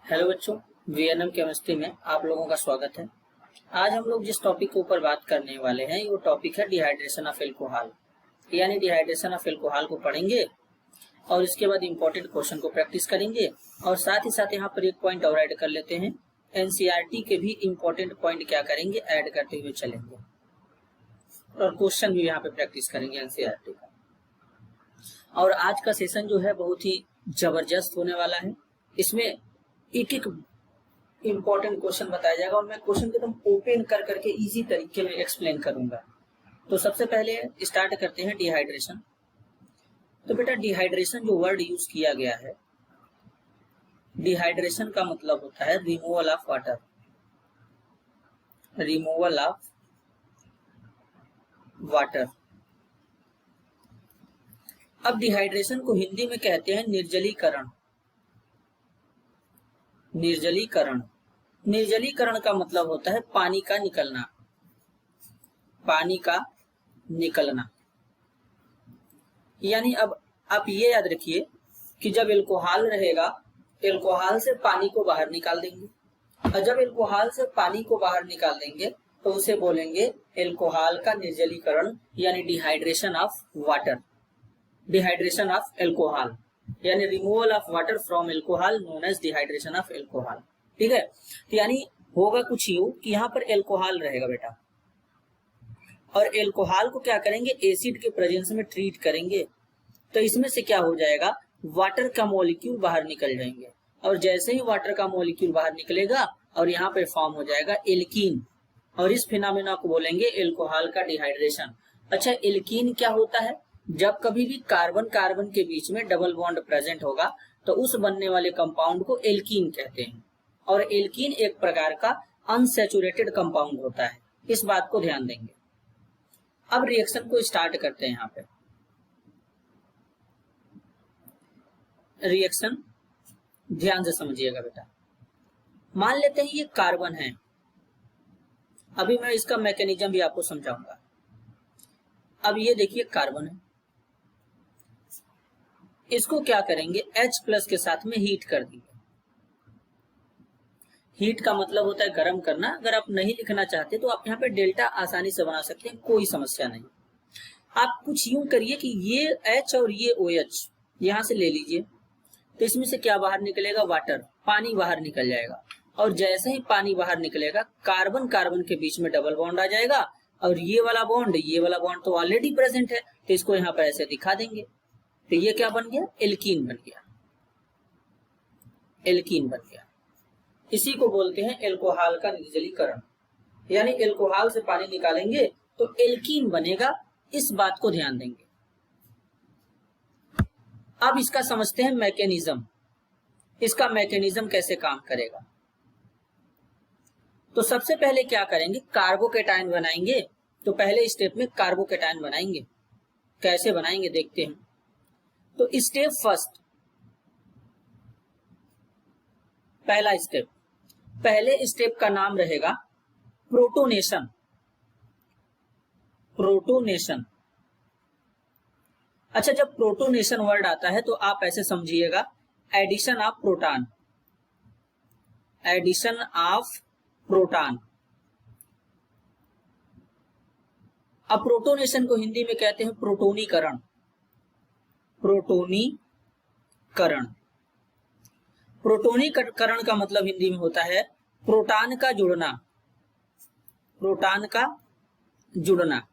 Hello बच्चों, VNM chemistry में आप लोगों का स्वागत है। आज हम लोग जिस टॉपिक के ऊपर बात करने वाले हैं वो टॉपिक है डिहाइड्रेशन ऑफ एल्कोहल, यानी डिहाइड्रेशन ऑफ एल्कोहल को पढ़ेंगे और इसके बाद इंपॉर्टेंट क्वेश्चन को प्रैक्टिस करेंगे और साथ ही साथ यहाँ पर एक पॉइंट और ऐड कर लेते हैं। एनसीईआरटी के भी इंपॉर्टेंट पॉइंट क्या करेंगे, ऐड करते हुए चलेंगे और क्वेश्चन भी यहाँ पे प्रैक्टिस करेंगे एनसीईआरटी का। और आज का सेशन जो है बहुत ही जबरदस्त होने वाला है। इसमें एक एक इम्पोर्टेंट क्वेश्चन बताया जाएगा और मैं क्वेश्चन को एकदम ओपन कर करके इजी तरीके में एक्सप्लेन करूंगा। तो सबसे पहले स्टार्ट करते हैं डिहाइड्रेशन। तो बेटा डिहाइड्रेशन जो वर्ड यूज किया गया है, डिहाइड्रेशन का मतलब होता है removal of water, removal of water. अब डिहाइड्रेशन को हिंदी में कहते हैं निर्जलीकरण। निर्जलीकरण, निर्जलीकरण का मतलब होता है पानी का निकलना, पानी का निकलना। यानी अब आप ये याद रखिए कि जब एल्कोहल रहेगा, एल्कोहल से पानी को बाहर निकाल देंगे और जब एल्कोहल से पानी को बाहर निकाल देंगे तो उसे बोलेंगे एल्कोहल का निर्जलीकरण, यानी dehydration of water, dehydration of alcohol, यानी removal of water from alcohol known as dehydration of alcohol. ठीक है, तो यानी होगा कुछ यूं कि यहाँ पर एल्कोहल रहेगा बेटा और एल्कोहल को क्या करेंगे, एसिड के प्रेजेंस में ट्रीट करेंगे तो इसमें से क्या हो जाएगा, वाटर का मॉलिक्यूल बाहर निकल जाएंगे और जैसे ही वाटर का मॉलिक्यूल बाहर निकलेगा और यहाँ पे फॉर्म हो जाएगा एल्कीन और इस फिनोमेना को बोलेंगे एल्कोहल का डिहाइड्रेशन। अच्छा, एल्कीन क्या होता है, जब कभी भी कार्बन कार्बन के बीच में डबल बॉन्ड प्रेजेंट होगा तो उस बनने वाले कंपाउंड को एल्कीन कहते हैं और एल्कीन एक प्रकार का अनसैचुरेटेड कंपाउंड होता है, इस बात को ध्यान देंगे। अब रिएक्शन को स्टार्ट करते हैं। यहाँ पे रिएक्शन ध्यान से समझिएगा बेटा। मान लेते हैं ये कार्बन है, अभी मैं इसका मैकेनिज्म भी आपको समझाऊंगा। अब ये देखिए कार्बन है, इसको क्या करेंगे, H प्लस के साथ में हीट कर देंगे। हीट का मतलब होता है गर्म करना। अगर आप नहीं लिखना चाहते तो आप यहाँ पे डेल्टा आसानी से बना सकते हैं, कोई समस्या नहीं। आप कुछ यूं करिए कि ये H और ये OH यहां से ले लीजिए तो इसमें से क्या बाहर निकलेगा, वाटर, पानी बाहर निकल जाएगा और जैसे ही पानी बाहर निकलेगा कार्बन कार्बन के बीच में डबल बॉन्ड आ जाएगा और ये वाला बॉन्ड तो ऑलरेडी प्रेजेंट है तो इसको यहाँ पर ऐसे दिखा देंगे तो ये क्या बन गया, एल्कीन बन गया, एल्कीन बन गया। इसी को बोलते हैं एल्कोहल का निर्जलीकरण, यानी एल्कोहल से पानी निकालेंगे तो एल्कीन बनेगा, इस बात को ध्यान देंगे। अब इसका समझते हैं मैकेनिज्म, इसका मैकेनिज्म कैसे काम करेगा। तो सबसे पहले क्या करेंगे, कार्बोकेटायन बनाएंगे। तो पहले स्टेप में कार्बोकेटायन बनाएंगे, कैसे बनाएंगे देखते हैं। तो स्टेप फर्स्ट, पहला स्टेप, पहले स्टेप का नाम रहेगा प्रोटोनेशन, प्रोटोनेशन। अच्छा, जब प्रोटोनेशन वर्ड आता है तो आप ऐसे समझिएगा, addition of proton, addition of proton. अब प्रोटोनेशन को हिंदी में कहते हैं प्रोटोनीकरण, प्रोटोनीकरण। प्रोटोनीकरण का मतलब हिंदी में होता है प्रोटॉन का जुड़ना, प्रोटॉन का जुड़ना।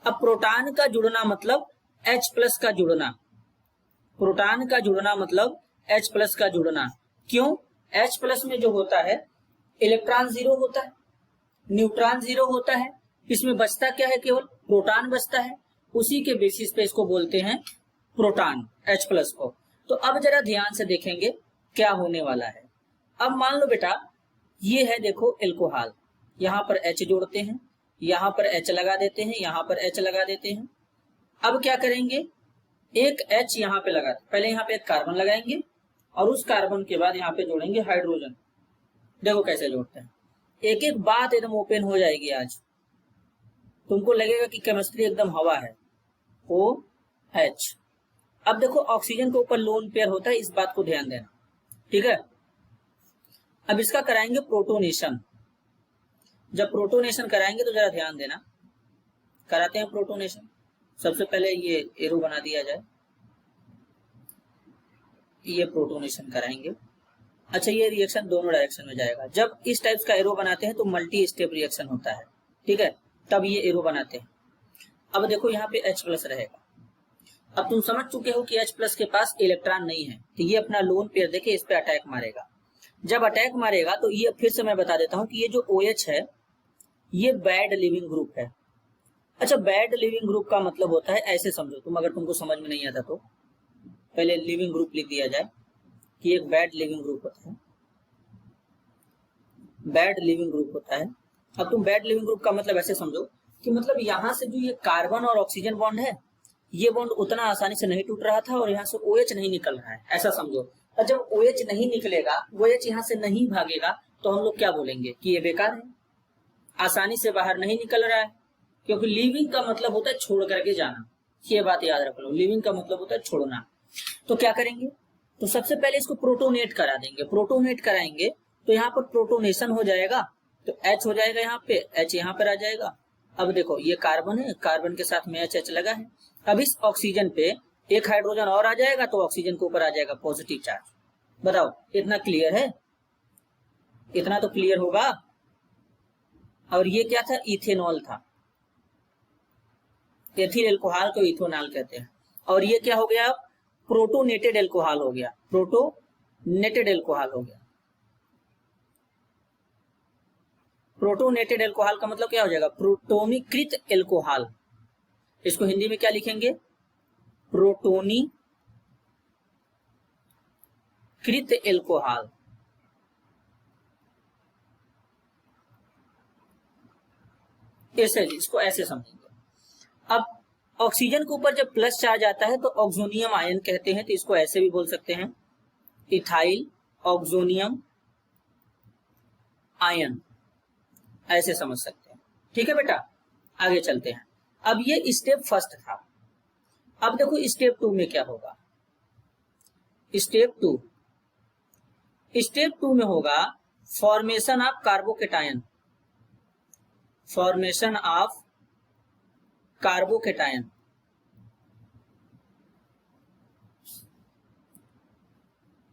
अब प्रोटॉन का जुड़ना मतलब H प्लस का जुड़ना, प्रोटॉन का जुड़ना मतलब H प्लस का जुड़ना। क्यों, H प्लस में जो होता है इलेक्ट्रॉन जीरो होता है, न्यूट्रॉन जीरो होता है, इसमें बचता क्या है, केवल प्रोटॉन बचता है। उसी के बेसिस पे इसको बोलते हैं प्रोटॉन, H प्लस को। तो अब जरा ध्यान से देखेंगे क्या होने वाला है। अब मान लो बेटा ये है, देखो एल्कोहल, यहाँ पर H जोड़ते हैं, यहाँ पर H लगा देते हैं, यहाँ पर H लगा देते हैं। अब क्या करेंगे, एक H यहाँ पे लगा, पहले यहाँ पे एक कार्बन लगाएंगे और उस कार्बन के बाद यहाँ पे जोड़ेंगे हाइड्रोजन। देखो कैसे जोड़ते हैं, एक एक बात एकदम ओपन हो जाएगी आज, तुमको लगेगा कि केमिस्ट्री एकदम हवा है। OH, अब देखो ऑक्सीजन के ऊपर लोन पेयर होता है, इस बात को ध्यान देना, ठीक है। अब इसका कराएंगे प्रोटोनेशन। जब प्रोटोनेशन कराएंगे तो जरा ध्यान देना, कराते हैं प्रोटोनेशन। सबसे पहले ये एरो बना दिया जाए, ये प्रोटोनेशन कराएंगे। अच्छा, ये रिएक्शन दोनों डायरेक्शन में जाएगा। जब इस टाइप का एरो बनाते हैं तो मल्टी स्टेप रिएक्शन होता है, ठीक है, तब ये एरो बनाते हैं। अब देखो यहाँ पे H+ रहेगा। अब तुम समझ चुके हो कि H+ के पास इलेक्ट्रॉन नहीं है, तो ये अपना लोन पेयर देके इस पे अटैक मारेगा। जब अटैक मारेगा तो ये, फिर से मैं बता देता हूँ कि ये जो OH है ये बैड लिविंग ग्रुप है। अच्छा, बैड लिविंग ग्रुप का मतलब होता है, ऐसे समझो तुम, अगर तुमको समझ में नहीं आता तो पहले लिविंग ग्रुप लिख दिया जाए कि एक बैड लिविंग ग्रुप होता है, बैड लिविंग ग्रुप होता है। अब तुम बैड लिविंग ग्रुप का मतलब ऐसे समझो कि मतलब यहाँ से जो ये कार्बन और ऑक्सीजन बॉन्ड है, ये बॉन्ड उतना आसानी से नहीं टूट रहा था और यहाँ से OH नहीं निकल रहा है, ऐसा समझो। और जब OH नहीं निकलेगा, OH यहाँ से नहीं भागेगा, तो हम लोग क्या बोलेंगे कि ये बेकार है, आसानी से बाहर नहीं निकल रहा है। क्योंकि लिविंग का मतलब होता है छोड़ करके जाना, ये बात याद रख लो, लिविंग का मतलब होता है छोड़ना। तो क्या करेंगे, तो सबसे पहले इसको प्रोटोनेट करा देंगे। प्रोटोनेट कराएंगे तो यहाँ पर प्रोटोनेशन हो जाएगा, तो H हो जाएगा, यहाँ पे H यहाँ पर आ जाएगा। अब देखो ये कार्बन है, कार्बन के साथ में H लगा है। अब इस ऑक्सीजन पे एक हाइड्रोजन और आ जाएगा, तो ऑक्सीजन के ऊपर आ जाएगा पॉजिटिव चार्ज। बताओ, इतना क्लियर है? इतना तो क्लियर होगा। और ये क्या था, इथेनॉल था, एथिल एल्कोहल को इथेनॉल कहते हैं। और ये क्या हो गया, प्रोटोनेटेड एल्कोहल हो गया, प्रोटोनेटेड एल्कोहल हो गया। प्रोटोनेटेड एल्कोहल का मतलब क्या हो जाएगा, प्रोटोनीकृत एल्कोहल। इसको हिंदी में क्या लिखेंगे, प्रोटोनीकृत एल्कोहल। ऐसे, इसको ऐसे समझेंगे। अब ऑक्सीजन के ऊपर जब प्लस चार्ज आता है तो ऑक्सोनियम आयन कहते हैं, तो इसको ऐसे भी बोल सकते हैं, इथाइल ऑक्सोनियम आयन, ऐसे समझ सकते हैं। ठीक है बेटा, आगे चलते हैं। अब ये स्टेप फर्स्ट था। अब देखो स्टेप 2 में क्या होगा। स्टेप 2 में होगा formation of carbocation, formation of carbocation.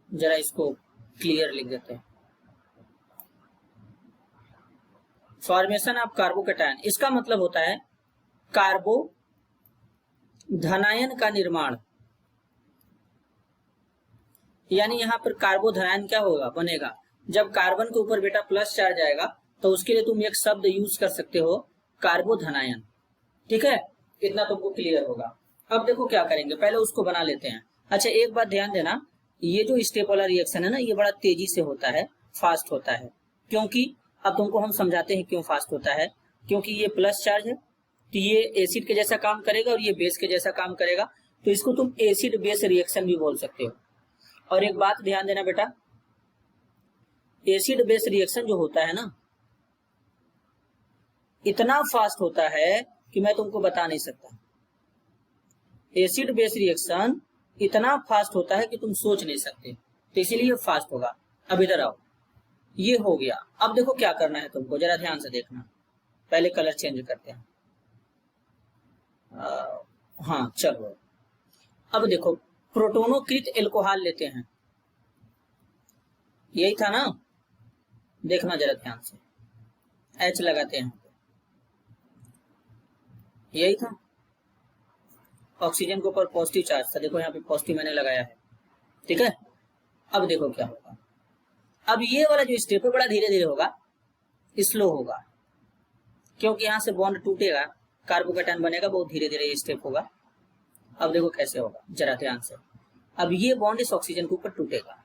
जरा इसको क्लियर लिख देते हैं, फॉर्मेशन ऑफ कार्बोकेटायन। इसका मतलब होता है कार्बो धनायन का निर्माण। यानी यहां पर कार्बो धनायन क्या होगा, बनेगा। जब कार्बन के ऊपर बेटा प्लस चार्ज आएगा तो उसके लिए तुम एक शब्द यूज कर सकते हो, कार्बो धनायन। ठीक है, इतना तुमको क्लियर होगा। अब देखो क्या करेंगे, पहले उसको बना लेते हैं। अच्छा, एक बात ध्यान देना, ये जो स्टेप वाला रिएक्शन है ना, ये बड़ा तेजी से होता है, फास्ट होता है। क्योंकि अब तुमको हम समझाते हैं क्यों फास्ट होता है। क्योंकि ये प्लस चार्ज है, तो ये एसिड के जैसा काम करेगा और ये बेस के जैसा काम करेगा, तो इसको तुम एसिड बेस रिएक्शन भी बोल सकते हो। और एक बात ध्यान देना बेटा, एसिड बेस रिएक्शन जो होता है ना, इतना फास्ट होता है कि मैं तुमको बता नहीं सकता। एसिड बेस रिएक्शन इतना फास्ट होता है कि तुम सोच नहीं सकते, तो इसीलिए फास्ट होगा। अब इधर आओ, ये हो गया। अब देखो क्या करना है तुमको, जरा ध्यान से देखना। पहले कलर चेंज करते हैं। हाँ चलो, अब देखो प्रोटोनोकृत एल्कोहल लेते हैं, यही था ना, देखना जरा ध्यान से। H लगाते हैं, यही था। ऑक्सीजन के ऊपर पॉजिटिव चार्ज था, देखो यहाँ पे पॉजिटिव मैंने लगाया है। ठीक है, अब देखो क्या होगा। अब ये वाला जो स्टेप है बड़ा धीरे धीरे होगा, स्लो होगा, क्योंकि यहाँ से बॉन्ड टूटेगा, कार्बोकेटायन बनेगा, बहुत धीरे धीरे ये स्टेप होगा। अब देखो कैसे होगा, जरा ध्यान से। अब ये बॉन्ड इस ऑक्सीजन के ऊपर टूटेगा।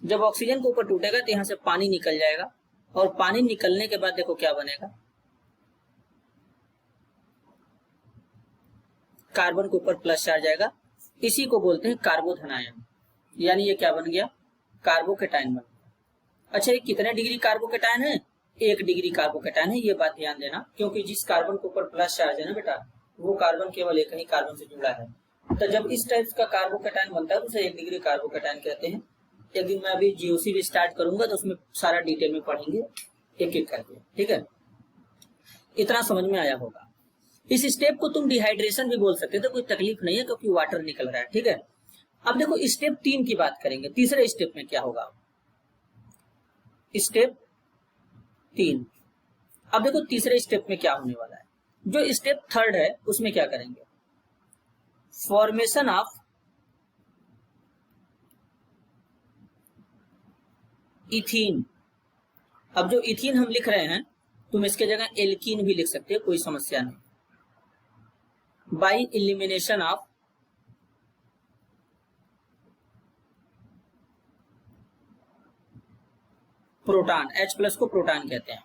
जब ऑक्सीजन के ऊपर टूटेगा तो यहाँ से पानी निकल जाएगा, और पानी निकलने के बाद देखो क्या बनेगा, कार्बन के ऊपर प्लस चार्ज आएगा। इसी को बोलते हैं कार्बोधनायन। यानी ये क्या बन गया, कार्बोकेटायन बन गया। अच्छा, ये कितने डिग्री कार्बोकेटायन है, 1 डिग्री कार्बोकेटायन है। ये बात ध्यान देना, क्योंकि जिस कार्बन के ऊपर प्लस चार्ज है ना बेटा, वो कार्बन केवल एक ही कार्बन से जुड़ा है। तो जब इस टाइप का कार्बोकेटायन बनता है तो उसे 1 डिग्री कार्बोकेटायन कहते हैं। एक दिन मैं अभी जीओसी भी स्टार्ट करूंगा तो उसमें सारा डिटेल में पढ़ेंगे एक एक करके, ठीक है। इतना समझ में आया होगा। इस स्टेप को तुम डिहाइड्रेशन भी बोल सकते थे, कोई तकलीफ नहीं है क्योंकि वाटर निकल रहा है, ठीक है। अब देखो स्टेप 3 की बात करेंगे, तीसरे स्टेप में क्या होगा। स्टेप 3, अब देखो तीसरे स्टेप में क्या होने वाला है। जो स्टेप 3 है उसमें क्या करेंगे, फॉर्मेशन ऑफ इथीन। अब जो इथीन हम लिख रहे हैं तुम इसके जगह एल्कीन भी लिख सकते हो, कोई समस्या नहीं। By elimination of proton, H+ को प्रोटॉन कहते हैं।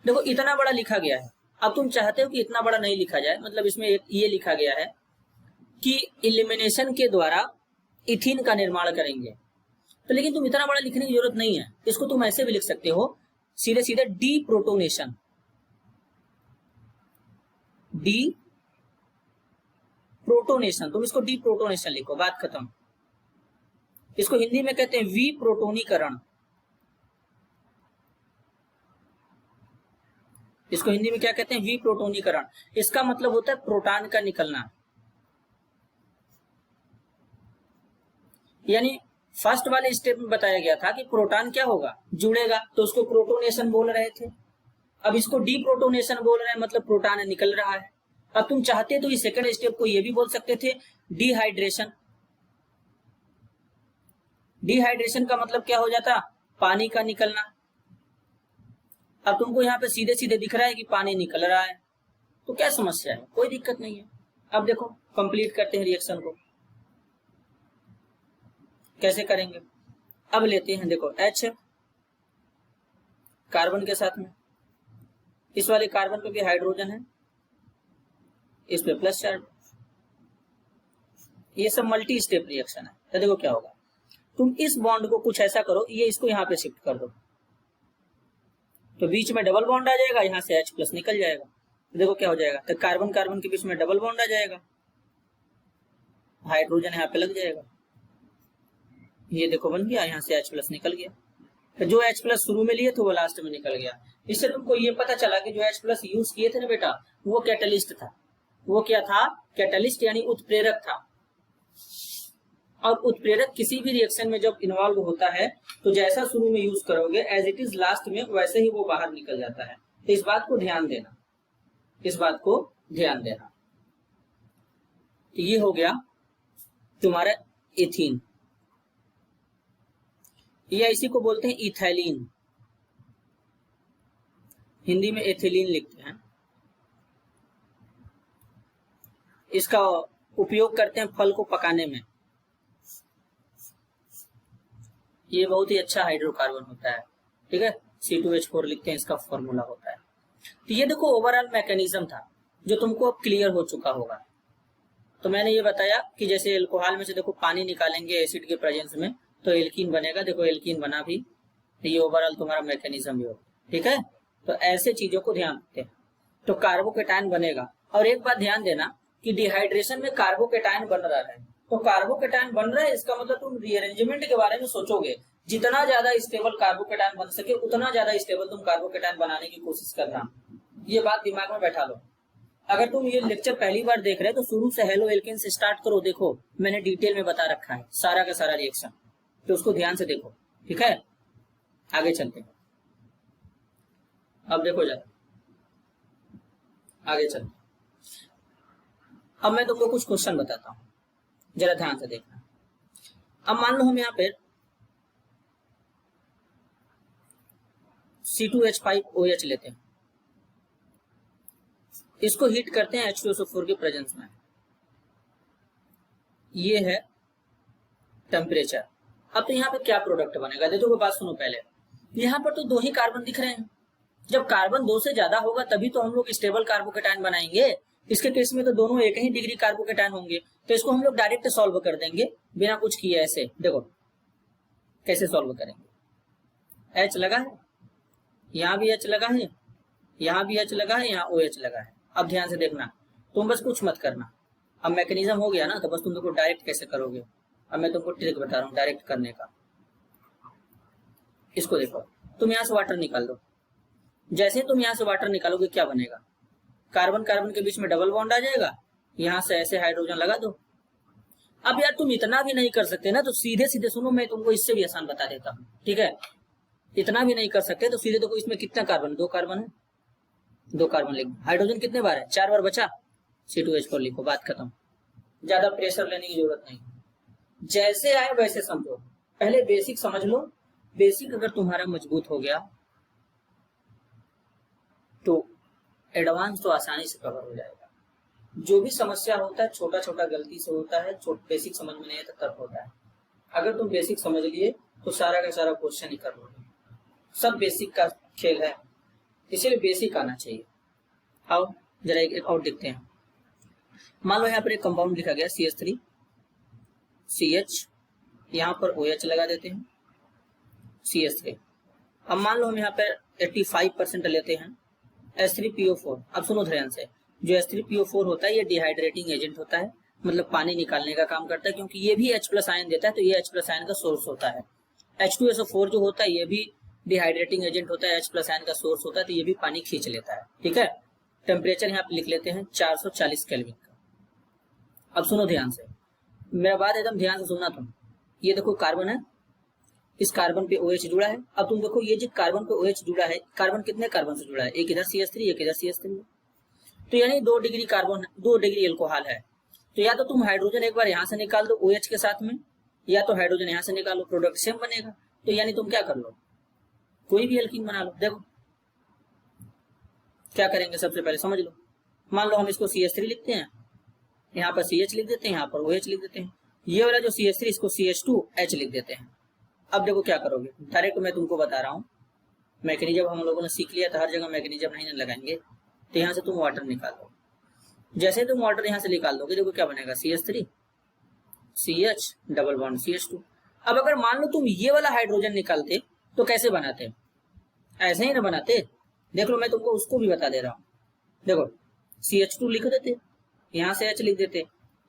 देखो इतना बड़ा लिखा गया है, अब तुम चाहते हो कि इतना बड़ा नहीं लिखा जाए, मतलब इसमें एक ये लिखा गया है कि एलिमिनेशन के द्वारा इथीन का निर्माण करेंगे, तो लेकिन तुम इतना बड़ा लिखने की जरूरत नहीं है। इसको तुम ऐसे भी लिख सकते हो सीधे सीधे डी प्रोटोनेशन, डी प्रोटोनेशन, तुम इसको डी प्रोटोनेशन लिखो, बात खत्म। इसको हिंदी में कहते हैं वी प्रोटोनीकरण, इसको हिंदी में क्या कहते हैं, वी प्रोटोनीकरण। इसका मतलब होता है प्रोटॉन का निकलना। यानी फर्स्ट वाले स्टेप में बताया गया था कि प्रोटॉन क्या होगा, जुड़ेगा, तो उसको प्रोटोनेशन बोल रहे थे। अब इसको डी प्रोटोनेशन बोल रहे हैं, मतलब प्रोटॉन निकल रहा है। अब तुम चाहते तो इस सेकंड स्टेप को ये भी बोल सकते थे डिहाइड्रेशन। डिहाइड्रेशन का मतलब क्या हो जाता, पानी का निकलना। अब तुमको यहाँ पे सीधे सीधे दिख रहा है कि पानी निकल रहा है, तो क्या समस्या है, कोई दिक्कत नहीं है। अब देखो कंप्लीट करते हैं रिएक्शन को, कैसे करेंगे। अब लेते हैं देखो H कार्बन के साथ में, इस वाले कार्बन पे भी हाइड्रोजन है, इस पे प्लस चार्ज, ये सब मल्टी स्टेप रिएक्शन है। तो देखो क्या होगा, तुम इस बॉन्ड को कुछ ऐसा करो, ये इसको यहाँ पे शिफ्ट कर दो, तो बीच में डबल बॉन्ड आ जाएगा, यहाँ से H+ निकल जाएगा। तो देखो क्या हो जाएगा, तो कार्बन कार्बन के बीच में डबल बॉन्ड आ जाएगा, हाइड्रोजन यहाँ पे लग जाएगा, ये देखो बन गया, यहाँ से H+ निकल गया। तो जो H+ शुरू में लिए थे वो लास्ट में निकल गया। इससे तुमको ये पता चला कि जो H+ यूज किए थे ना बेटा, वो कैटलिस्ट था। वो क्या था, कैटलिस्ट यानी उत्प्रेरक था। और उत्प्रेरक किसी भी रिएक्शन में जब इन्वॉल्व होता है तो जैसा शुरू में यूज करोगे एज इट इज लास्ट में वैसे ही वो बाहर निकल जाता है। तो इस बात को ध्यान देना, इस बात को ध्यान देना। तो ये हो गया तुम्हारा एथीन, या इसी को बोलते हैं इथैलीन, हिंदी में एथिलीन लिखते हैं। इसका उपयोग करते हैं फल को पकाने में। ये बहुत ही अच्छा हाइड्रोकार्बन होता है, ठीक है, C2H4 लिखते हैं, इसका फॉर्मूला होता है। तो ये देखो ओवरऑल मैकेनिज्म था जो तुमको अब क्लियर हो चुका होगा। तो मैंने ये बताया कि जैसे एल्कोहल में से देखो पानी निकालेंगे एसिड के प्रेजेंस में तो एल्कीन बनेगा, देखो एल्कीन बना भी, तो ये ओवरऑल तुम्हारा मैकेनिज्म भी होगा, ठीक है। तो ऐसे चीजों को ध्यान रखते हैं। तो कार्बोकेटायन बनेगा, और एक बात ध्यान देना कि डिहाइड्रेशन में कार्बोकेटायन बन रहा है, तो कार्बोकेटायन बन रहा है इसका मतलब तुम रीअरेंजमेंट के बारे में सोचोगे, जितना ज्यादा स्टेबल कार्बोकेटायन बन सके उतना ज्यादा स्टेबल तुम कार्बोकेटायन बनाने की कोशिश करना। ये बात दिमाग में बैठा लो। अगर तुम ये लेक्चर पहली बार देख रहे हो तो शुरू से हेलो एल्केन से स्टार्ट करो, देखो मैंने डिटेल में बता रखा है सारा का सारा रिएक्शन, तो उसको ध्यान से देखो, ठीक है। आगे चलते हैं, अब देखो जरा आगे चलते। अब मैं तुमको कुछ क्वेश्चन बताता हूं, जरा ध्यान से देखना। अब मान लो हम यहाँ पे C2H5OH लेते हैं, इसको हीट करते हैं H2SO4 के प्रेजेंस में, ये है टेम्परेचर। अब तो यहाँ पे क्या प्रोडक्ट बनेगा, देखो बात सुनो पहले। यहाँ पर तो 2 ही कार्बन दिख रहे हैं, जब कार्बन 2 से ज्यादा होगा तभी तो हम लोग स्टेबल कार्बोकेटायन बनाएंगे। इसके केस में तो दोनों एक ही डिग्री कार्बोकेटायन होंगे, तो इसको हम लोग डायरेक्ट सॉल्व कर देंगे बिना कुछ किए। ऐसे देखो कैसे सॉल्व करेंगे। H लगा है, यहाँ भी H लगा है, यहाँ भी H लगा है, यहाँ OH लगा है। अब ध्यान से देखना, तुम बस कुछ मत करना। अब मैकेनिज्म हो गया ना, तो बस तुम देखो डायरेक्ट कैसे करोगे। अब मैं तुमको ट्रिक बता रहा हूँ डायरेक्ट करने का। इसको देखो, तुम यहाँ से वाटर निकाल दो, जैसे तुम यहाँ से वाटर निकालोगे क्या बनेगा, कार्बन कार्बन के बीच में डबल बॉन्ड आ जाएगा, यहाँ से ऐसे हाइड्रोजन लगा दो। अब यार तुम इतना भी नहीं कर सकते ना, तो सीधे सीधे सुनो, मैं तुमको इससे भी आसान बता देता हूँ, ठीक है। इतना भी नहीं कर सकते तो सीधे देखो, इसमें कितना कार्बन, 2 कार्बन है, 2 कार्बन लिखो, हाइड्रोजन कितने बार है, 4 बार बचा, C2H4 लिखो, बात खत्म। ज्यादा प्रेशर लेने की जरूरत नहीं, जैसे आए वैसे समझो, पहले बेसिक समझ लो। बेसिक अगर तुम्हारा मजबूत हो गया तो एडवांस तो आसानी से कवर हो जाएगा। जो भी समस्या होता है छोटा छोटा गलती से होता है, बेसिक समझ में नहीं आता तब होता है। अगर तुम बेसिक समझ लिए तो सारा का सारा क्वेश्चन ही कर लोगे। सब बेसिक का खेल है, इसीलिए बेसिक आना चाहिए। आओ जरा एक और देखते हैं। मान लो यहाँ पर एक कंपाउंड लिखा गया CH3 CH, यहाँ पर OH लगा देते हैं CH3। अब मान लो हम यहाँ पर 85% लेते हैं H3PO4। अब सुनो ध्यान से, जो H3PO4 होता है ये डिहाइड्रेटिंग एजेंट होता है, मतलब पानी निकालने का काम करता है, क्योंकि ये भी H+ आयन देता है, तो ये H+ आयन का सोर्स होता है। H2SO4 जो होता है ये भी डिहाइड्रेटिंग एजेंट होता है, H+ आयन का सोर्स होता है, तो ये भी पानी खींच लेता है, ठीक है। टेम्परेचर यहाँ पे लिख लेते हैं 440 केल्विन का। अब सुनो ध्यान से, मेरा बात एकदम ध्यान से सुनना तुम। ये देखो कार्बन है, इस कार्बन पे OH जुड़ा है। अब तुम देखो ये जो कार्बन पे OH जुड़ा है, कार्बन कितने कार्बन से जुड़ा है, एक इधर CH3 एक इधर CH3, तो यानी 2 डिग्री कार्बन, 2 डिग्री एल्कोहल है। तो या तो तुम हाइड्रोजन एक बार यहाँ से निकाल दो OH के साथ में, या तो हाइड्रोजन यहाँ से निकालो, प्रोडक्ट सेम बनेगा। तो यानी तुम क्या कर लो, कोई भी एल्कीन बना लो। देखो क्या करेंगे, सबसे पहले समझ लो। मान लो हम इसको CH3 लिखते हैं, यहाँ पर CH लिख देते हैं, यहाँ पर OH लिख देते हैं। ये वाला जो CH3 इसको CH2H लिख देते हैं। अब देखो क्या करोगे, डायरेक्ट मैं तुमको बता रहा हूँ, मैकेनिज्म हम लोगों ने सीख लिया था, हर जगह मैकेनिज्म नहीं लगाएंगे। तो यहाँ से तुम वाटर निकाल दो, जैसे तुम वाटर यहाँ से निकाल दोगे देखो क्या बनेगा, CH3 CH double bond CH2। अब अगर मान लो तुम ये वाला हाइड्रोजन निकालते तो कैसे बनाते, ऐसे ही ना बनाते। देख लो मैं तुमको उसको भी बता दे रहा हूँ। देखो CH2 लिख देते, यहाँ से H लिख देते,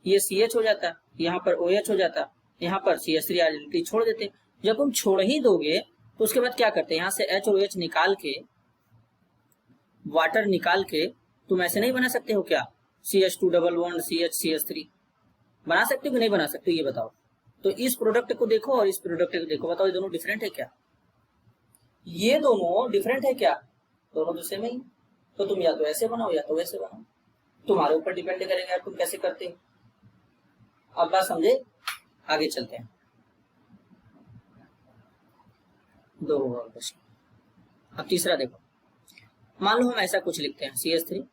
ये CH हो जाता, यहाँ पर OH हो जाता, यहाँ पर CH3 आइडेंटिटी छोड़ देते। जब तुम छोड़ ही दोगे तो उसके बाद क्या करते, यहाँ से H और OH निकाल के, वाटर निकाल के तुम ऐसे नहीं बना सकते हो क्या, CH2 double bond CH CH3 बना सकते हो कि नहीं बना सकते हो, ये बताओ। तो इस प्रोडक्ट को देखो और इस प्रोडक्ट को देखो, बताओ ये दोनों डिफरेंट है क्या, ये दोनों डिफरेंट है क्या, दोनों तो सेम ही। तो तुम या तो ऐसे बनाओ या तो वैसे बनाओ, तुम्हारे ऊपर डिपेंड करेगा तुम कैसे करते हो। अब बात समझे, आगे चलते हैं। 2 और क्वेश्चन। अब तीसरा देखो, मान लो हम ऐसा कुछ लिखते हैं CH3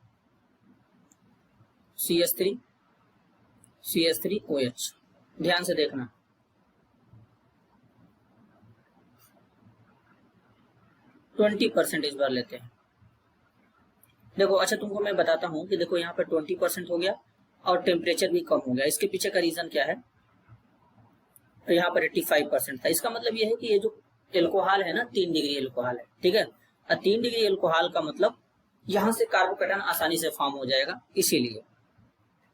CH3 CH3 OH। ध्यान से देखना, %20 इस बार लेते हैं। देखो अच्छा तुमको मैं बताता हूँ कि देखो यहाँ पर 20% हो गया और टेम्परेचर भी कम हो गया। इसके पीछे का रीजन क्या है, यहाँ पर 85% था। इसका मतलब ये है कि ये जो एल्कोहल है ना, 3 डिग्री एल्कोहल है, ठीक है। और 3 डिग्री एल्कोहल का मतलब यहाँ से कार्बोकेटायन आसानी से फॉर्म हो जाएगा, इसीलिए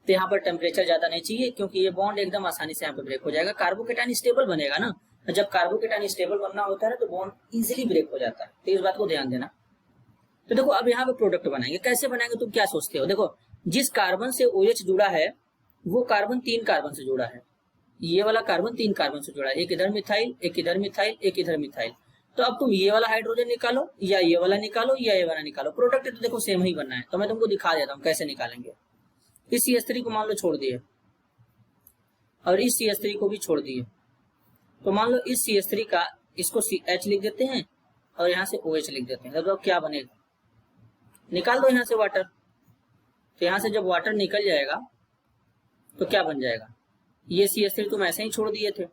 तो यहाँ पर टेम्परेचर ज्यादा नहीं चाहिए, क्योंकि ये बॉन्ड एकदम आसानी से यहाँ पे ब्रेक हो जाएगा। कार्बोकेटायन स्टेबल बनेगा ना, जब कार्बोकेटायन स्टेबल बनना होता है तो बॉन्ड इजीली ब्रेक हो जाता है, तो इस बात को ध्यान देना। तो देखो अब यहाँ पे प्रोडक्ट बनाएंगे, कैसे बनाएंगे तुम क्या सोचते हो। देखो जिस कार्बन से OH जुड़ा है वो कार्बन 3 कार्बन से जुड़ा है, ये वाला कार्बन 3 कार्बन से जुड़ा है, एक इधर मिथाइल एक इधर मिथाइल एक इधर मिथाइल। तो अब तुम ये वाला हाइड्रोजन निकालो या ये वाला निकालो या ये वाला निकालो, प्रोडक्ट तो देखो सेम ही बनना है। तो मैं तुमको दिखा देता हूँ कैसे निकालेंगे। इस CH3 को मान लो छोड़ दिए और इस CH3 को भी छोड़ दिए, तो मान लो इस CH3 का इसको H लिख देते हैं और यहाँ से OH लिख देते हैं। तो क्या बनेगा, निकाल दो यहाँ से वाटर। तो यहाँ से जब वाटर निकल जाएगा तो क्या बन जाएगा, ये CH3 तुम ऐसे ही छोड़ दिए थे,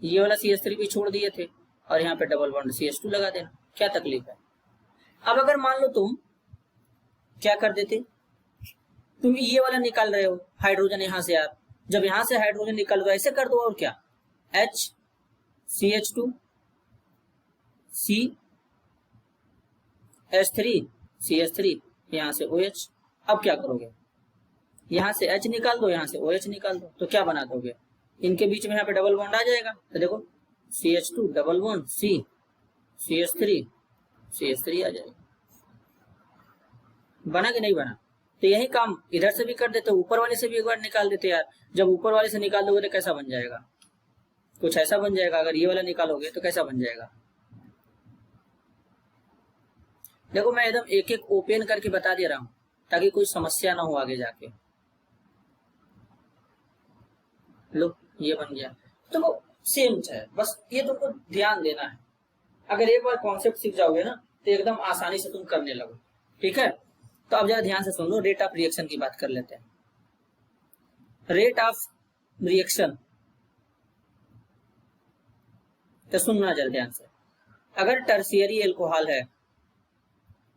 ये वाला CH3 भी छोड़ दिए थे और यहाँ पे डबल बॉन्ड CH2 लगा देना, क्या तकलीफ है। अब अगर मान लो तुम क्या कर देते, तुम ये वाला निकाल रहे हो हाइड्रोजन यहाँ से, आप जब यहाँ से हाइड्रोजन निकाल दो ऐसे कर दो, और क्या H CH2 C H3 CH3 यहाँ से OH। अब क्या करोगे, यहाँ से H निकाल दो यहाँ से OH निकाल दो, तो क्या बना दोगे, इनके बीच में यहाँ पे डबल बॉन्ड आ जाएगा। तो देखो CH2 double bond C CH3 आ जाएगा। बना कि नहीं बना? तो यही काम इधर से भी कर देते, ऊपर वाले से भी एक बार निकाल देते यार। जब ऊपर वाले से निकाल दोगे तो कैसा बन जाएगा? कुछ ऐसा बन जाएगा। अगर ये वाला निकालोगे तो कैसा बन जाएगा? देखो मैं एकदम एक एक ओपन करके बता दे रहा हूं ताकि कोई समस्या ना हो आगे जाके। लो ये बन गया। तो वो सेम है, बस ये तुमको ध्यान देना है। अगर एक बार कॉन्सेप्ट सीख जाओगे ना तो एकदम आसानी से तुम करने लगो। ठीक है, तो अब जरा ध्यान से सुन लो। रेट ऑफ रिएक्शन की बात कर लेते हैं। रेट ऑफ रिएक्शन तो सुनना जरा ध्यान से। अगर टर्शियरी एल्कोहल है,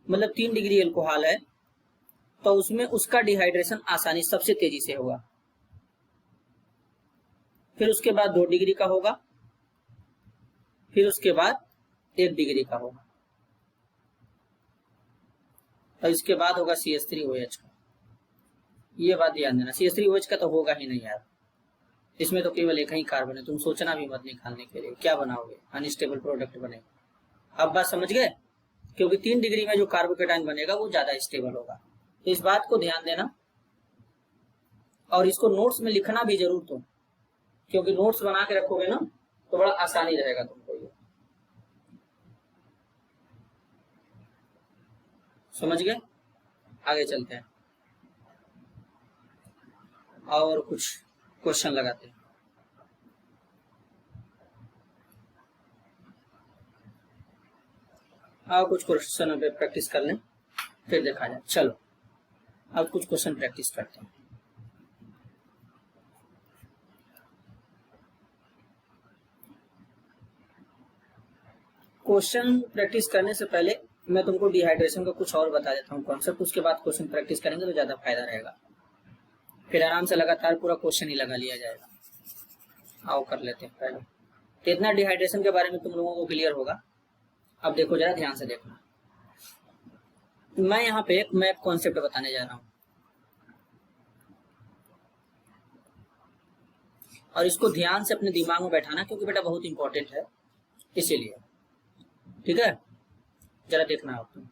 मतलब 3 डिग्री एल्कोहल है, तो उसमें उसका डिहाइड्रेशन आसानी सबसे तेजी से होगा। फिर उसके बाद 2 डिग्री का होगा, फिर उसके बाद 1 डिग्री का होगा, और इसके बाद होगा CH3OH का। ये बात ध्यान देना, CH3OH का तो होगा ही नहीं यार। इसमें तो केवल एक ही कार्बन है। तुम सोचना भी मत निकालने के लिए, क्या बनाओगे? अनस्टेबल प्रोडक्ट बनेगा। अब बात समझ गए? क्योंकि 3 डिग्री में जो कार्बोकेटाइन बनेगा वो ज्यादा स्टेबल होगा। तो इस बात को ध्यान देना, और इसको नोट्स में लिखना भी जरूर तुम, क्योंकि नोट्स बना के रखोगे ना तो बड़ा आसानी रहेगा तुमको। ये समझ गए? आगे चलते हैं और कुछ क्वेश्चन लगाते हैं। और कुछ क्वेश्चन पे प्रैक्टिस कर लें, फिर देखा जाए। चलो अब कुछ क्वेश्चन प्रैक्टिस करते हैं। क्वेश्चन प्रैक्टिस करने से पहले मैं तुमको डिहाइड्रेशन का कुछ और बता देता हूँ कॉन्सेप्ट। उसके बाद क्वेश्चन प्रैक्टिस करेंगे तो ज्यादा फायदा रहेगा। फिर आराम से लगातार पूरा क्वेश्चन ही लगा लिया जाएगा। आओ कर लेते हैं पहले। तो इतना डिहाइड्रेशन के बारे में तुम लोगों को क्लियर होगा। अब देखो जरा ध्यान से देखना। मैं यहाँ पे एक मैप कॉन्सेप्ट बताने जा रहा हूँ, और इसको ध्यान से अपने दिमाग में बैठाना, क्योंकि बेटा बहुत इंपॉर्टेंट है, इसीलिए। ठीक है, जरा देखना आप तुम।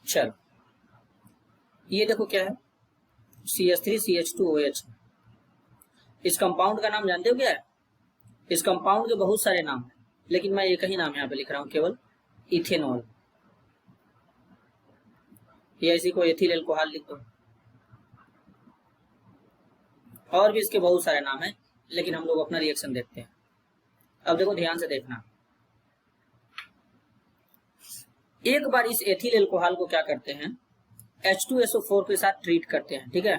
चलो ये देखो क्या है, CH3CH2OH। इस कंपाउंड का नाम जानते हो क्या है? इस कंपाउंड के बहुत सारे नाम हैं, लेकिन मैं एक ही नाम यहाँ पे लिख रहा हूँ, केवल इथेनॉल, या इसी को एथिल एल्कोहल लिख दो। और भी इसके बहुत सारे नाम हैं, लेकिन हम लोग अपना रिएक्शन देखते हैं। अब देखो ध्यान से देखना। एक बार इस एथिल एल्कोहल को क्या करते हैं, H2SO4 के साथ ट्रीट करते हैं। ठीक है,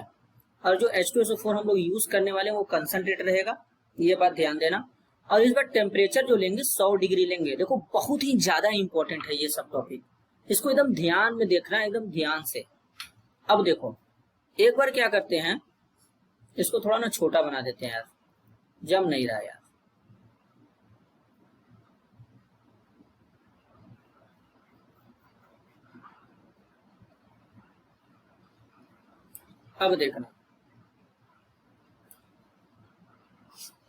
और जो H2SO4 हम लोग यूज करने वाले हैं वो कंसंट्रेट रहेगा, ये बात ध्यान देना। और इस बार टेम्परेचर जो लेंगे 100 डिग्री लेंगे। देखो बहुत ही ज्यादा इंपॉर्टेंट है ये सब टॉपिक, इसको एकदम ध्यान में देखना है, एकदम ध्यान से। अब देखो एक बार क्या करते हैं, इसको थोड़ा ना छोटा बना देते हैं यार, जम नहीं रहा यार। अब देखना,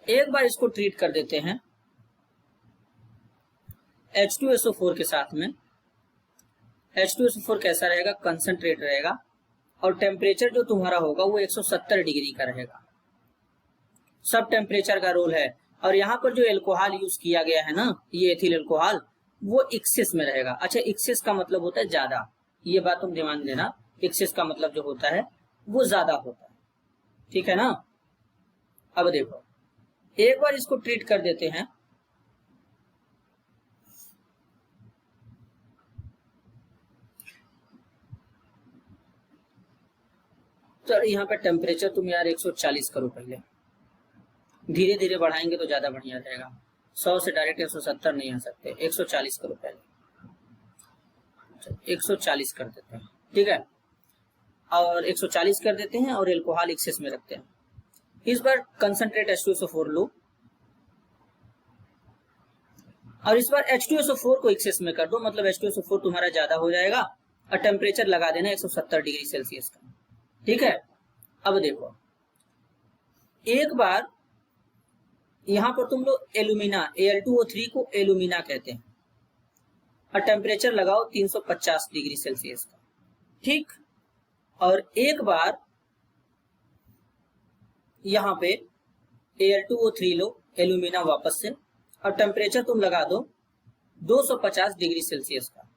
एक बार इसको ट्रीट कर देते हैं H2SO4 के साथ में। H2SO4 कैसा रहेगा, कंसंट्रेट रहेगा, और टेम्परेचर जो तुम्हारा होगा वो 170 डिग्री का रहेगा। सब टेम्परेचर का रोल है। और यहाँ पर जो एल्कोहल यूज किया गया है ना, ये एथिल एल्कोहल, वो एक्सेस में रहेगा। अच्छा, एक्सेस का मतलब होता है ज्यादा, ये बात तुम ध्यान देना। एक्सेस का मतलब जो होता है वो ज्यादा होता है। ठीक है ना? अब देखो एक बार इसको ट्रीट कर देते हैं, तो यहाँ पे टेम्परेचर तुम यार 140 करो पहले, धीरे धीरे बढ़ाएंगे तो ज्यादा बढ़िया रहेगा। 100 से डायरेक्ट 170 नहीं आ सकते, 140 करो पहले। 140 कर देते हैं, ठीक है, और 140 कर देते हैं और एल्कोहल एक्सेस में रखते हैं। इस बार कंसंट्रेट H2SO4 लो, और इस बार H2SO4 को एक्सेस में कर दो, मतलब H2SO4 तुम्हारा ज्यादा हो जाएगा, और टेम्परेचर लगा देना 170 डिग्री सेल्सियस का। ठीक है, अब देखो एक बार यहाँ पर तुम लोग एल्यूमिना Al2O3 को एल्यूमिना कहते हैं, और टेम्परेचर लगाओ 350 डिग्री सेल्सियस का, ठीक। और एक बार यहाँ पे Al2O3 लो एल्यूमिना वापस से, और टेम्परेचर तुम लगा दो 250 डिग्री सेल्सियस का।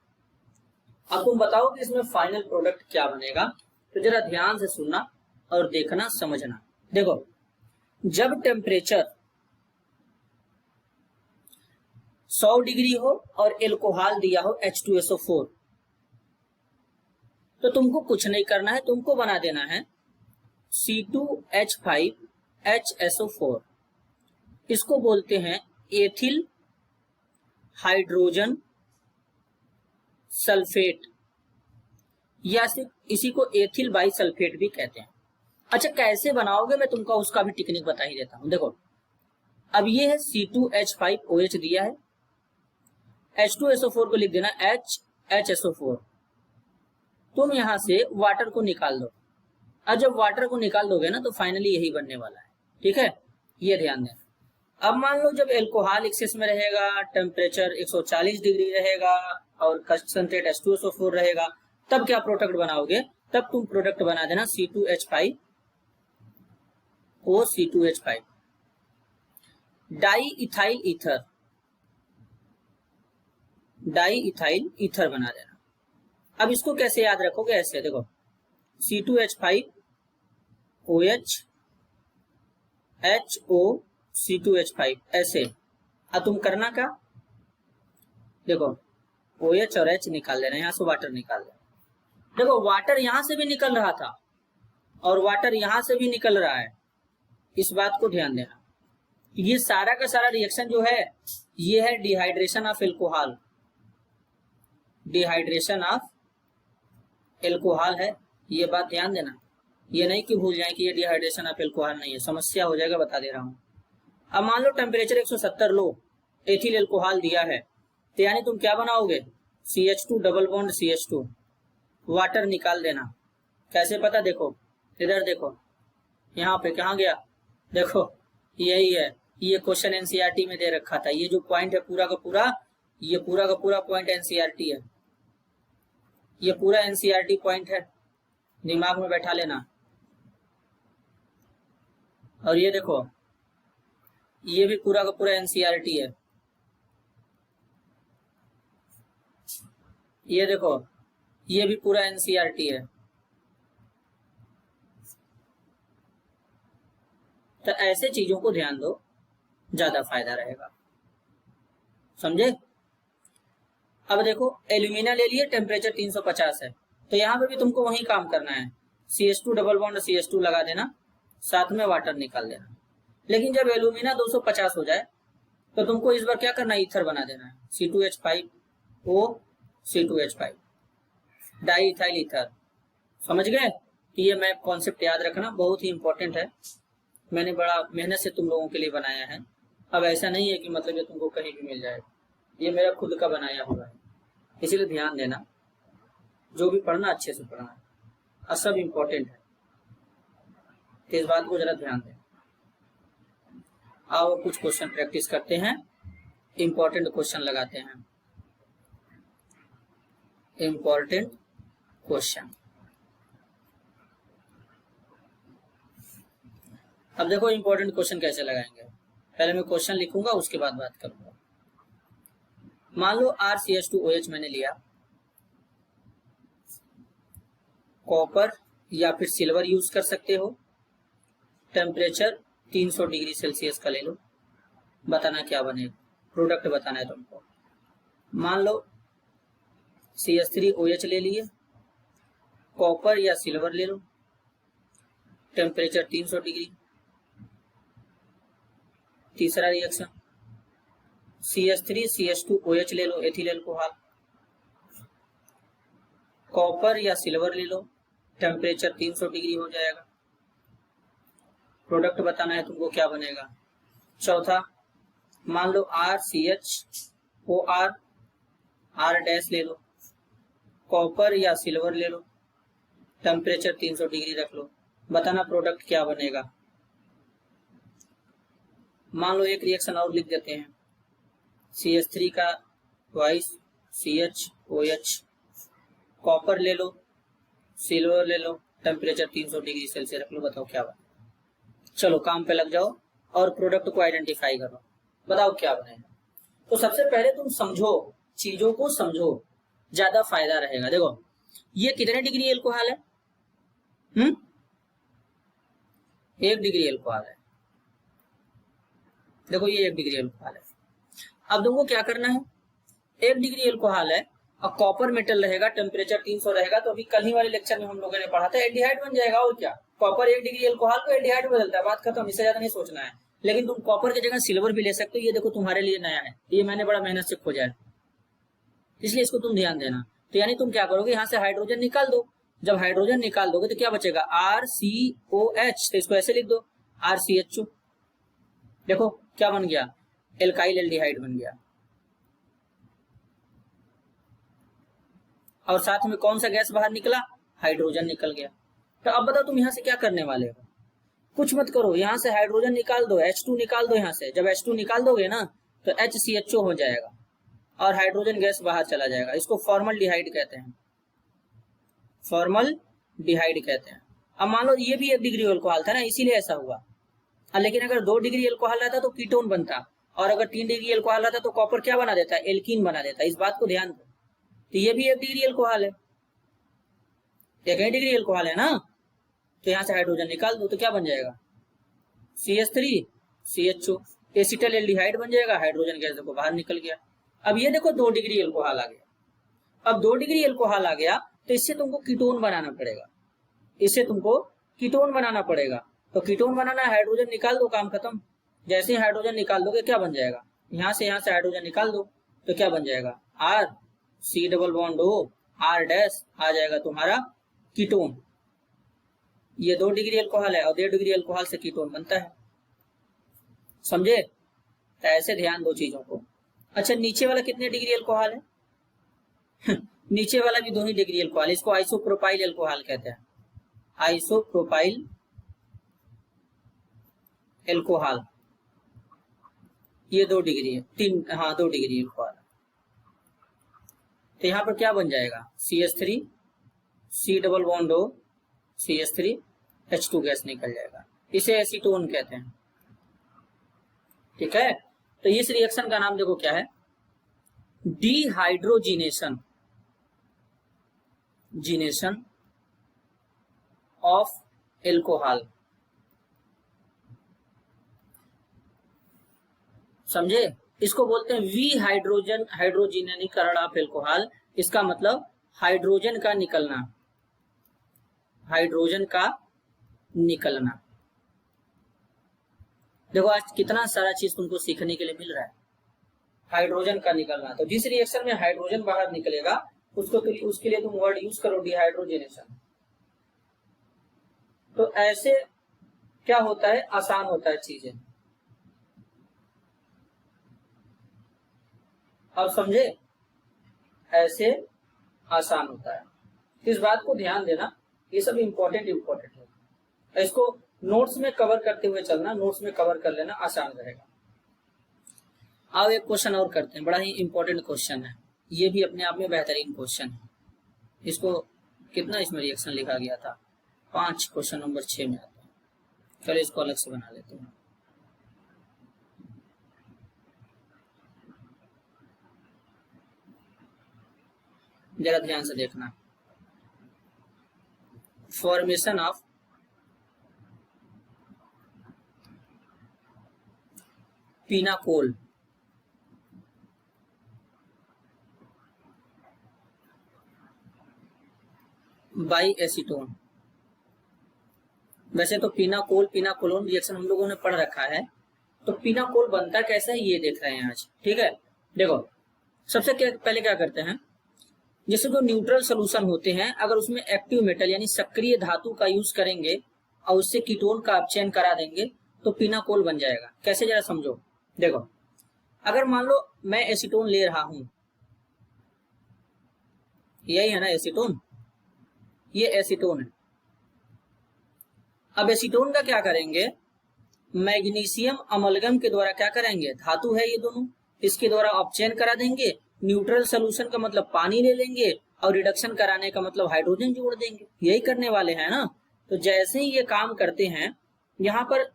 अब तुम बताओ कि इसमें फाइनल प्रोडक्ट क्या बनेगा। तो जरा ध्यान से सुनना और देखना समझना। देखो, जब टेम्परेचर 100 डिग्री हो और एल्कोहल दिया हो H2SO4, तो तुमको कुछ नहीं करना है, तुमको बना देना है C2H5HSO4। इसको बोलते हैं एथिल हाइड्रोजन सल्फेट, या इसी को एथिल बाइसल्फेट भी कहते हैं। अच्छा, कैसे बनाओगे मैं तुमको उसका भी टेक्निक बता ही देता हूं। देखो, अब ये है C2H5OH दिया है, H2SO4 को लिख देना HHSO4। तुम यहां से वाटर को निकाल दो, और जब वाटर को निकाल दोगे ना तो फाइनली यही बनने वाला है, ठीक है, ये ध्यान देना। अब मान लो जब एल्कोहल एक्सेस में रहेगा, टेम्परेचर 140 डिग्री रहेगा और कंसंट्रेट H2SO4 रहेगा, तब क्या प्रोडक्ट बनाओगे? तब तुम प्रोडक्ट बना देना C2H5O, di ethyl ether, di ethyl ether बना देना। अब इसको कैसे याद रखोगे? ऐसे देखो, C2H5OH HO C2H5 ऐसे। अब तुम करना क्या, देखो OH और H निकाल लेना, यहां से वाटर निकाल लेना। देखो, वाटर यहां से भी निकल रहा था और वाटर यहां से भी निकल रहा है, इस बात को ध्यान देना। ये सारा का सारा रिएक्शन जो है ये है dehydration of alcohol, dehydration of alcohol है, ये बात ध्यान देना। ये नहीं कि भूल जाए कि ये डिहाइड्रेशन ऑफ एल्कोहल नहीं है, समस्या हो जाएगा, बता दे रहा हूं। अब मान लो टेम्परेचर 170 लो, एथिल एल्कोहल दिया है, तो यानी तुम क्या बनाओगे? CH2 double bond CH2, water निकाल देना। कैसे पता? देखो इधर, देखो यहाँ पे, कहाँ गया? देखो यही है, ये क्वेश्चन NCERT में दे रखा था। ये जो पॉइंट है पूरा का पूरा, ये पूरा का पूरा पॉइंट NCERT है, ये पूरा NCERT पॉइंट है, दिमाग में बैठा लेना। और ये देखो, ये भी पूरा का पूरा NCERT है। ये देखो, ये भी पूरा NCERT है। तो ऐसे चीजों को ध्यान दो, ज्यादा फायदा रहेगा, समझे? अब देखो, एल्यूमिना ले लिए, टेम्परेचर 350 है, तो यहाँ पे भी तुमको वही काम करना है, CH2 डबल बॉन्ड CH2 लगा देना, साथ में वाटर निकाल देना। लेकिन जब एल्यूमिना 250 हो जाए तो तुमको इस बार क्या करना है? ईथर बना देना है, C2H5O C2H5, di ethyl ether. समझ गए? ये मैं कॉन्सेप्ट याद रखना, बहुत ही इंपॉर्टेंट है, मैंने बड़ा मेहनत से तुम लोगों के लिए बनाया है। अब ऐसा नहीं है कि मतलब ये तुमको कहीं भी मिल जाए, ये मेरा खुद का बनाया हुआ है, इसीलिए ध्यान देना, जो भी पढ़ना अच्छे से पढ़ना, और सब इंपॉर्टेंट है, तो इस बात को जरा ध्यान दें। आओ कुछ क्वेश्चन प्रैक्टिस करते हैं, इंपॉर्टेंट क्वेश्चन लगाते हैं, इंपॉर्टेंट क्वेश्चन। अब देखो इंपॉर्टेंट क्वेश्चन कैसे लगाएंगे, पहले मैं क्वेश्चन लिखूंगा उसके बाद बात करूंगा। मान लो RCH2OH मैंने लिया, कॉपर या फिर सिल्वर यूज कर सकते हो, टेम्परेचर 300 डिग्री सेल्सियस का ले लो, बताना क्या बनेगा, प्रोडक्ट बताना है तुमको। मान लो CH3OH ले लिए, कॉपर या सिल्वर ले लो, टेम्परेचर 300 डिग्री। तीसरा रिएक्शन CH3CH2OH ले लो, एथिल एल्कोहल, कॉपर या सिल्वर ले लो, टेम्परेचर 300 डिग्री हो जाएगा, प्रोडक्ट बताना है तुमको क्या बनेगा। चौथा, मान लो RCHOR R डैश ले लो, कॉपर या सिल्वर ले लो, टेम्परेचर 300 डिग्री रख लो, बताना प्रोडक्ट क्या बनेगा। मान लो एक रिएक्शन और लिख देते हैं, CH3 का ट्वाइस CHOH, कॉपर ले लो, सिल्वर ले लो, टेम्परेचर 300 डिग्री सेल्सियस रख लो, बताओ क्या बने। चलो काम पे लग जाओ और प्रोडक्ट को आइडेंटिफाई करो, बताओ क्या बनेगा। तो सबसे पहले तुम समझो, चीजों को समझो, ज्यादा फायदा रहेगा। देखो ये कितने डिग्री एल्कोहल है? 1 डिग्री एल्कोहल है। देखो ये 1 डिग्री एल्कोहल है। अब तुमको क्या करना है, 1 डिग्री एल्कोहल है और कॉपर मेटल रहेगा, टेम्परेचर 300 रहेगा, तो अभी कल ही वाले लेक्चर में हम लोगों ने पढ़ा था एल्डिहाइड बन जाएगा। और क्या, कॉपर 1 डिग्री एल्कोहल को एल्डिहाइड बदलता है, बात खत्म, इससे ज्यादा नहीं सोचना है। लेकिन तुम कॉपर की जगह सिल्वर भी ले सकते हो, ये देखो तुम्हारे लिए नया है, ये मैंने बड़ा मेहनत से खोजा है, इसलिए इसको तुम ध्यान देना। तो यानी तुम क्या करोगे, यहाँ से हाइड्रोजन निकाल दो, जब हाइड्रोजन निकाल दोगे तो क्या बचेगा, RCOH, तो इसको ऐसे लिख दो RCHO। देखो क्या बन गया, एल्काइल एल्डिहाइड बन गया। और साथ में कौन सा गैस बाहर निकला, हाइड्रोजन निकल गया। तो अब बताओ तुम यहाँ से क्या करने वाले हो, कुछ मत करो, यहाँ से हाइड्रोजन निकाल दो, H2 निकाल दो यहाँ से, जब H2 निकाल दोगे ना तो HCHO हो जाएगा और हाइड्रोजन गैस बाहर चला जाएगा। इसको फॉर्मल्डिहाइड कहते हैं, फॉर्मल्डिहाइड कहते हैं। अब मान लो ये भी 1 डिग्री एल्कोहल था ना, इसीलिए ऐसा हुआ। लेकिन अगर 2 डिग्री एल्कोहल रहता तो कीटोन बनता, और अगर 3 डिग्री एल्कोहल रहता तो कॉपर क्या बना देता, एल्कीन बना देता। इस बात को ध्यान दो। तो ये भी 1 डिग्री एल्कोहल है, 1 डिग्री एल्कोहल है ना, तो यहाँ से हाइड्रोजन निकाल दो तो क्या बन जाएगा, CH3 CHO, एसिटल एल्डिहाइड बन जाएगा, हाइड्रोजन गैस देखो बाहर निकल गया। अब ये देखो 2 डिग्री एल्कोहल आ गया। अब 2 डिग्री एल्कोहल आ गया तो इससे तुमको कीटोन बनाना पड़ेगा, इससे तुमको कीटोन बनाना पड़ेगा। तो कीटोन बनाना, हाइड्रोजन निकाल दो, काम खत्म। जैसे ही हाइड्रोजन निकाल दोगे क्या बन जाएगा, यहाँ से हाइड्रोजन निकाल दो तो क्या बन जाएगा, RC≡O R' आ जाएगा तुम्हारा कीटोन। ये 2 डिग्री एल्कोहल है और 1.5 डिग्री एल्कोहल से कीटोन बनता है, समझे। तो ऐसे ध्यान दो चीजों को। अच्छा नीचे वाला कितने डिग्री एल्कोहल है नीचे वाला भी 2 ही डिग्री एल्कोहल, इसको आइसोप्रोपाइल एल्कोहल कहते हैं, आइसोप्रोपाइल एल्कोहल। ये 2 डिग्री है, 2 डिग्री एल्कोहल। तो यहाँ पर क्या बन जाएगा, CH3 C≡O CH3 H2 gas निकल जाएगा, इसे एसीटोन कहते हैं, ठीक है। तो इस रिएक्शन का नाम देखो क्या है, डिहाइड्रोजिनेशन, जीनेशन ऑफ एल्कोहल, समझे। इसको बोलते हैं हाइड्रोजीनीकरण ऑफ एल्कोहल। इसका मतलब हाइड्रोजन का निकलना, हाइड्रोजन का निकलना। देखो आज कितना सारा चीज तुमको सीखने के लिए मिल रहा है, हाइड्रोजन का निकलना। तो जिस रिएक्शन में हाइड्रोजन बाहर निकलेगा उसके लिए तुम वर्ड यूज करो डिहाइड्रोजिनेशन। तो ऐसे क्या होता है, आसान होता है चीजें, अब समझे, ऐसे आसान होता है। इस बात को ध्यान देना, ये सब इम्पोर्टेंट है, इसको नोट्स में कवर करते हुए चलना, नोट्स में कवर कर लेना, आसान रहेगा। आओ एक क्वेश्चन और करते हैं, बड़ा ही इंपॉर्टेंट क्वेश्चन है, ये भी अपने आप में बेहतरीन क्वेश्चन है। इसको कितना इसमें रिएक्शन लिखा गया था, 5, क्वेश्चन नंबर 6 में आता है। चलो इसको अलग से बना लेते हैं। जरा ध्यान से देखना, formation of pinacol by acetone. वैसे तो पिनाकोलोन रिएक्शन हम लोगों ने पढ़ रखा है, तो पिनाकोल बनता कैसा है ये देख रहे हैं आज, ठीक है। देखो सबसे पहले क्या करते हैं, जैसे जो न्यूट्रल सोल्यूशन होते हैं, अगर उसमें एक्टिव मेटल यानी सक्रिय धातु का यूज करेंगे और उससे कीटोन का अपचयन करा देंगे तो पिनाकोल बन जाएगा। कैसे, जरा समझो। देखो अगर मान लो मैं एसीटोन ले रहा हूं, यही है ना एसीटोन, ये एसीटोन है। अब एसीटोन का क्या करेंगे, मैग्नीशियम अमलगम के द्वारा क्या करेंगे, धातु है ये दोनों, इसके द्वारा अपचयन करा देंगे। न्यूट्रल सोल्यूशन का मतलब पानी ले लेंगे और रिडक्शन कराने का मतलब हाइड्रोजन जोड़ देंगे, यही करने वाले हैं ना। तो जैसे ही ये काम करते हैं यहाँ पर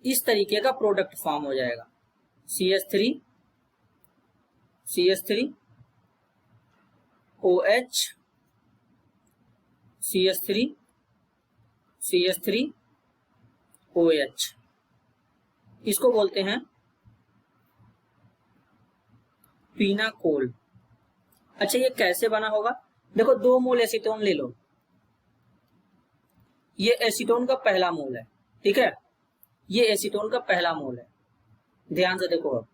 इस तरीके का प्रोडक्ट फॉर्म हो जाएगा, CH3 OH CH3 OH, इसको बोलते हैं फिनाकोल। अच्छा ये कैसे बना होगा, देखो 2 मोल एसीटोन ले लो, ये एसीटोन का पहला मोल है, ठीक है, ये एसीटोन का पहला मोल है। ध्यान से देखो, अब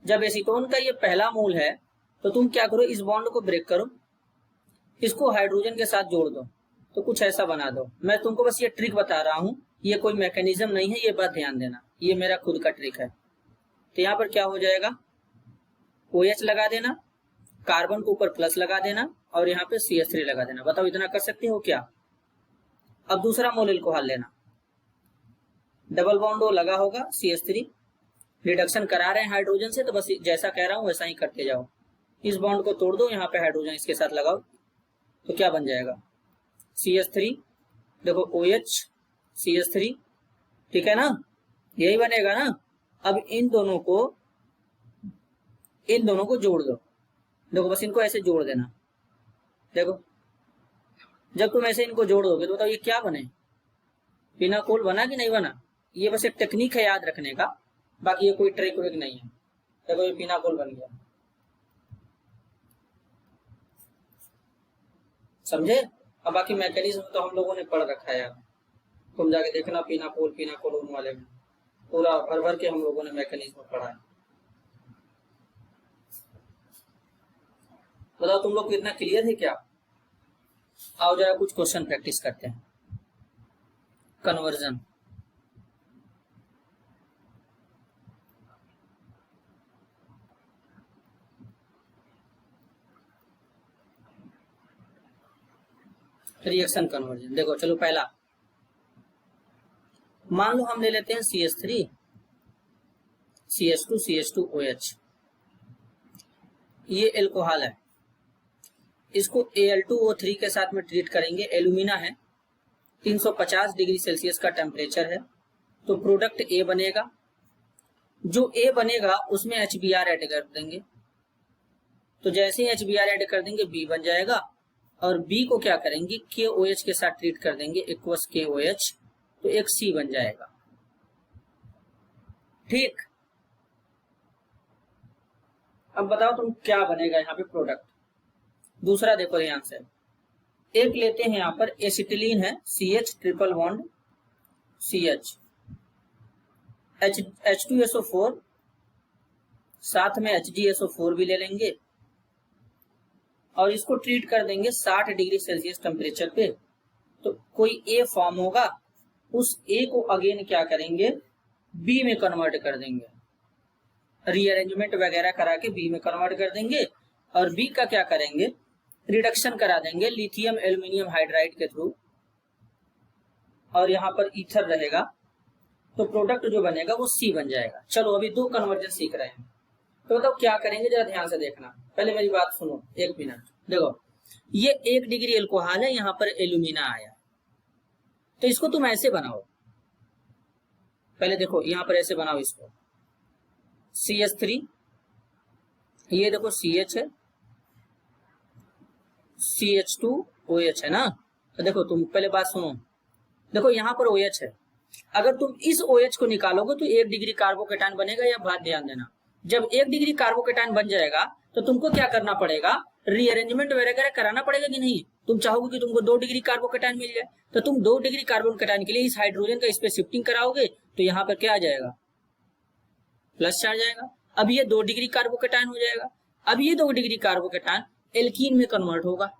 जब एसीटोन का ये पहला मोल है तो तुम क्या करो, इस बॉन्ड को ब्रेक करो, इसको हाइड्रोजन के साथ जोड़ दो, तो कुछ ऐसा बना दो। मैं तुमको बस ये ट्रिक बता रहा हूं, ये कोई मैकेनिज्म नहीं है, ये बात ध्यान देना, ये मेरा खुद का ट्रिक है। तो यहाँ पर क्या हो जाएगा, OH लगा देना, कार्बन के ऊपर प्लस लगा देना और यहाँ पे CH3 लगा देना। बताओ इतना कर सकते हो क्या। अब दूसरा मोल अल्कोहल लेना, डबल बॉन्ड लगा होगा, CH3 रिडक्शन करा रहे हैं हाइड्रोजन से, तो बस जैसा कह रहा हूं वैसा ही करते जाओ। इस बॉन्ड को तोड़ दो, यहाँ पे हाइड्रोजन इसके साथ लगाओ, तो क्या बन जाएगा, CH3, देखो OH CH3, ठीक है ना, यही बनेगा ना। अब इन दोनों को जोड़ दो, देखो बस इनको ऐसे जोड़ देना, देखो जब तुम ऐसे इनको जोड़ दोगे तो बताओ ये क्या बने, फिनाकोल बना कि नहीं बना। ये बस एक टेक्निक है याद रखने का, बाकी ये कोई ट्रिक व्रिक नहीं है। देखो ये फिनाकोल बन गया, समझे। अब बाकी मैकेनिज्म तो हम लोगों ने पढ़ रखा है यार, तुम जाके देखना फिनाकोल उन वाले में पूरा भर भर के हम लोगों ने मैकेनिज्म पढ़ा है। बताओ तुम लोग को इतना क्लियर है क्या। आओ जरा कुछ क्वेश्चन प्रैक्टिस करते हैं। Conversion, reaction conversion. देखो चलो पहला मान लो हम ले लेते हैं CH3 CH2 CH2 OH, ये एल्कोहल है, इसको Al2O3 के साथ में ट्रीट करेंगे। एल्यूमिना है, 350 डिग्री सेल्सियस का टेम्परेचर है, तो प्रोडक्ट A बनेगा। जो A बनेगा उसमें HBr ऐड कर देंगे, तो जैसे ही HBr ऐड कर देंगे B बन जाएगा, और B को क्या करेंगे KOH के साथ ट्रीट कर देंगे, एक्वस KOH, तो एक C बन जाएगा, ठीक। अब बताओ तुम क्या बनेगा यहाँ पे प्रोडक्ट। दूसरा देखो ध्यान से, एक लेते हैं यहाँ पर एसिटिलीन है, CH triple bond CH, H2SO4, साथ में HgSO4 भी ले लेंगे और इसको ट्रीट कर देंगे 60 डिग्री सेल्सियस टेम्परेचर पे, तो कोई A फॉर्म होगा, उस A को अगेन क्या करेंगे B में कन्वर्ट कर देंगे, रीअरेंजमेंट वगैरह करा के B में कन्वर्ट कर देंगे, और B का क्या करेंगे रिडक्शन करा देंगे लिथियम एल्यूमिनियम हाइड्राइड के थ्रू, और यहाँ पर ईथर रहेगा, तो प्रोडक्ट जो बनेगा वो C बन जाएगा। चलो अभी 2 कन्वर्जन सीख रहे हैं, तो मतलब क्या करेंगे जरा ध्यान से देखना, पहले मेरी बात सुनो 1 मिनट। देखो ये 1 डिग्री एल्कोहल है, यहाँ पर एल्यूमिना आया, तो इसको तुम ऐसे बनाओ, पहले देखो यहाँ पर ऐसे बनाओ इसको, CH3, ये देखो CH है, CH2OH है ना। तो देखो तुम पहले बात सुनो, देखो यहाँ पर OH है, अगर तुम इस OH को निकालोगे तो 1 डिग्री कार्बोकेटाइन बनेगा, या बात ध्यान देना। जब 1 डिग्री कार्बोकेटाइन बन जाएगा तो तुमको क्या करना पड़ेगा, रीअरेंजमेंट वगैरह कराना पड़ेगा कि नहीं। तुम चाहोगे कि तुमको 2 डिग्री कार्बोकेटाइन मिल जाए, तो तुम 2 डिग्री कार्बोकेटाइन के लिए इस हाइड्रोजन का इस पे शिफ्टिंग कराओगे, तो यहाँ पर क्या आ जाएगा प्लस चार्ज आएगा। अब ये 2 डिग्री कार्बोकेटाइन हो जाएगा, अब ये 2 डिग्री कार्बोकेटाइन एल्कीन में कन्वर्ट होगा,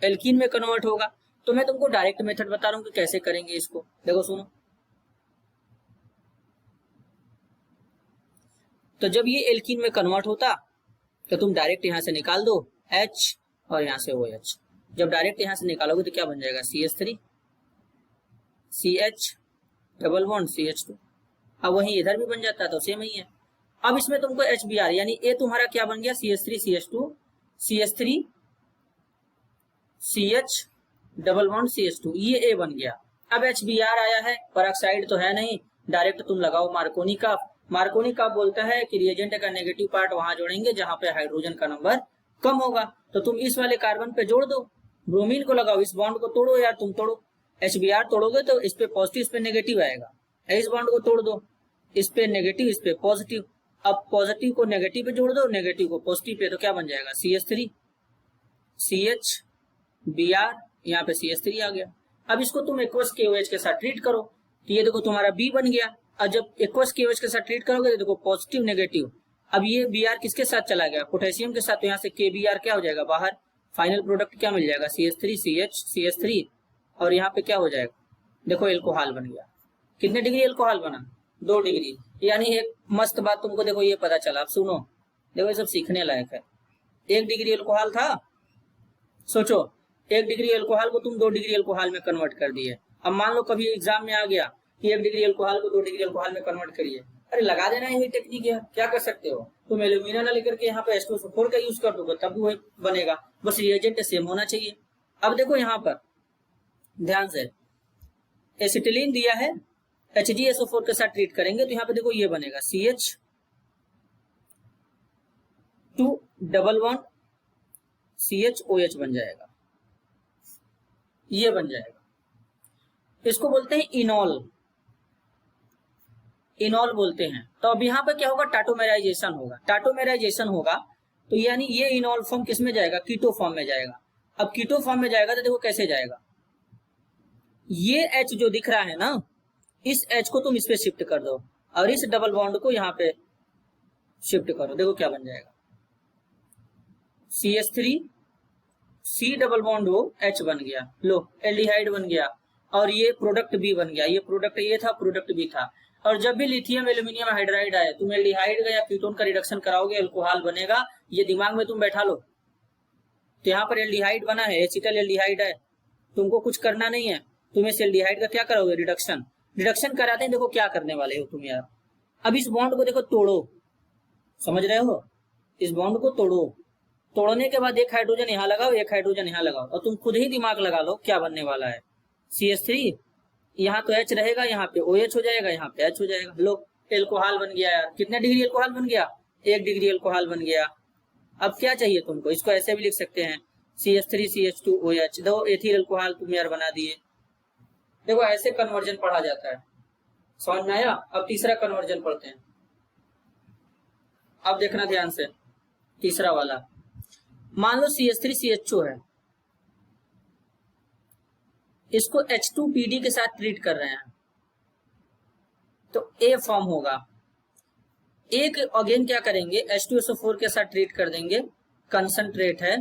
एल्कीन में कन्वर्ट होगा। तो मैं तुमको डायरेक्ट मेथड बता रहा हूं कि कैसे करेंगे इसको, देखो सुनो। तो जब ये एल्कीन में कन्वर्ट होता तो तुम डायरेक्ट यहां से निकाल दो H और यहां से OH, जब डायरेक्ट यहां से निकालोगे तो क्या बन जाएगा CH3 CH double bond CH2, अब वही इधर भी बन जाता है तो सेम ही है। अब इसमें तुमको HBr यानी ए तुम्हारा क्या बन गया, CH3CH2 CH3 CH double bond CH2, ये ए बन गया। अब HBr आया है, पेरोक्साइड तो है नहीं, डायरेक्ट तुम लगाओ मार्कोनी का। मार्कोनी का बोलता है कि रिएजेंट का नेगेटिव पार्ट वहां जोड़ेंगे जहां पे हाइड्रोजन का नंबर कम होगा, तो तुम इस वाले कार्बन पे जोड़ दो, ब्रोमीन को लगाओ, इस बॉन्ड को तोड़ो यार, तुम तोड़ो। HBr तोड़ोगे तो इस पे पॉजिटिव, इस पे नेगेटिव आएगा, इस बॉन्ड को तोड़ दो, इस पे नेगेटिव, इस पे पॉजिटिव। अब पॉजिटिव को नेगेटिव पे जोड़ दो, नेगेटिव को पॉजिटिव पे, तो क्या बन जाएगा, CH3 CHBr, यहाँ पे CH3 आ गया। अब इसको तुम एक्वस KOH के साथ ट्रीट करो, तो ये देखो तुम्हारा B बन गया। और जब एक्वस KOH के साथ ट्रीट करोगे तो देखो पॉजिटिव नेगेटिव, अब ये Br किसके साथ चला गया, पोटेशियम के साथ, तो यहाँ से KBr क्या हो जाएगा बाहर, फाइनल प्रोडक्ट क्या मिल जाएगा, CH3CH और यहाँ पे क्या हो जाएगा, देखो एल्कोहल बन गया। कितने डिग्री एल्कोहल बना, 2 डिग्री। यानी एक मस्त बात तुमको देखो ये पता चला। अब सुनो, देखो ये सब सीखने लायक है। 1 डिग्री एल्कोहल था, सोचो 1 डिग्री एल्कोहल को तुम 2 डिग्री एल्कोहल में कन्वर्ट कर दिए। अब मान लो कभी एग्जाम में आ गया कि 1 डिग्री एल्कोहल को 2 डिग्री एल्कोहल में कन्वर्ट करिए, अरे लगा देना, यही टेक्निक है, क्या कर सकते हो तुम, एल्यूमिना ना लेकर के यहाँ पे H2SO4 का यूज कर दोगे तब भी वही बनेगा, बस रिएजेंट सेम होना चाहिए। अब देखो यहाँ पर ध्यान से, एसिटिलीन दिया है, HgSO4 के साथ ट्रीट करेंगे तो यहाँ पे देखो ये बनेगा CH2 डबल बॉन्ड CHOH बन जाएगा, ये बन जाएगा। इसको बोलते हैं इनॉल, इनॉल बोलते हैं। तो अब यहाँ पे क्या होगा, टाटोमेराइजेशन होगा। टाटोमेराइजेशन होगा तो यानी ये इनॉल फॉर्म किस में जाएगा, कीटो फॉर्म में जाएगा। अब कीटो फॉर्म में जाएगा तो देखो कैसे जाएगा, ये H जो दिख रहा है ना, इस H को तुम इस पे शिफ्ट कर दो और इस डबल बॉन्ड को यहाँ पे शिफ्ट करो, देखो क्या बन जाएगा, CH3 C डबल बॉन्ड हो H बन गया, लो एल्डिहाइड बन गया, और ये प्रोडक्ट B बन गया। ये प्रोडक्ट A था, प्रोडक्ट B था। और जब भी लिथियम एल्यूमिनियम हाइड्राइड आए, तुम एल्डिहाइड का या कीटोन का रिडक्शन कराओगे, एल्कोहल बनेगा, ये दिमाग में तुम बैठा लो। तो यहाँ पर एल्डिहाइड बना है, एसिटल एल्डिहाइड है, तुमको कुछ करना नहीं है, तुम इस एल्डिहाइड का क्या करोगे, रिडक्शन। रिडक्शन कराते हैं, देखो क्या करने वाले हो तुम यार। अब इस बॉन्ड को देखो तोड़ो, समझ रहे हो, इस बॉन्ड को तोड़ो, तोड़ने के बाद एक हाइड्रोजन यहाँ लगाओ, एक हाइड्रोजन यहाँ लगाओ, और तुम खुद ही दिमाग लगा लो क्या बनने वाला है, CH3, यहाँ तो H रहेगा, यहाँ पे OH हो जाएगा, यहाँ पे H हो जाएगा, लो एल्कोहल बन गया यार। कितने डिग्री एल्कोहल बन गया, 1 डिग्री एल्कोहल बन गया। अब क्या चाहिए तुमको, इसको ऐसे भी लिख सकते हैं CH3CH2OH, दो एथिल एल्कोहल तुम यार बना दिए। देखो ऐसे कन्वर्जन पढ़ा जाता है, समझ में आया। अब तीसरा कन्वर्जन पढ़ते हैं, अब देखना ध्यान से, तीसरा वाला, मान लो CH3CH2 है, इसको H2PD के साथ ट्रीट कर रहे हैं, तो A फॉर्म होगा। एक अगेन क्या करेंगे, H2SO4 के साथ ट्रीट कर देंगे, कंसंट्रेट है,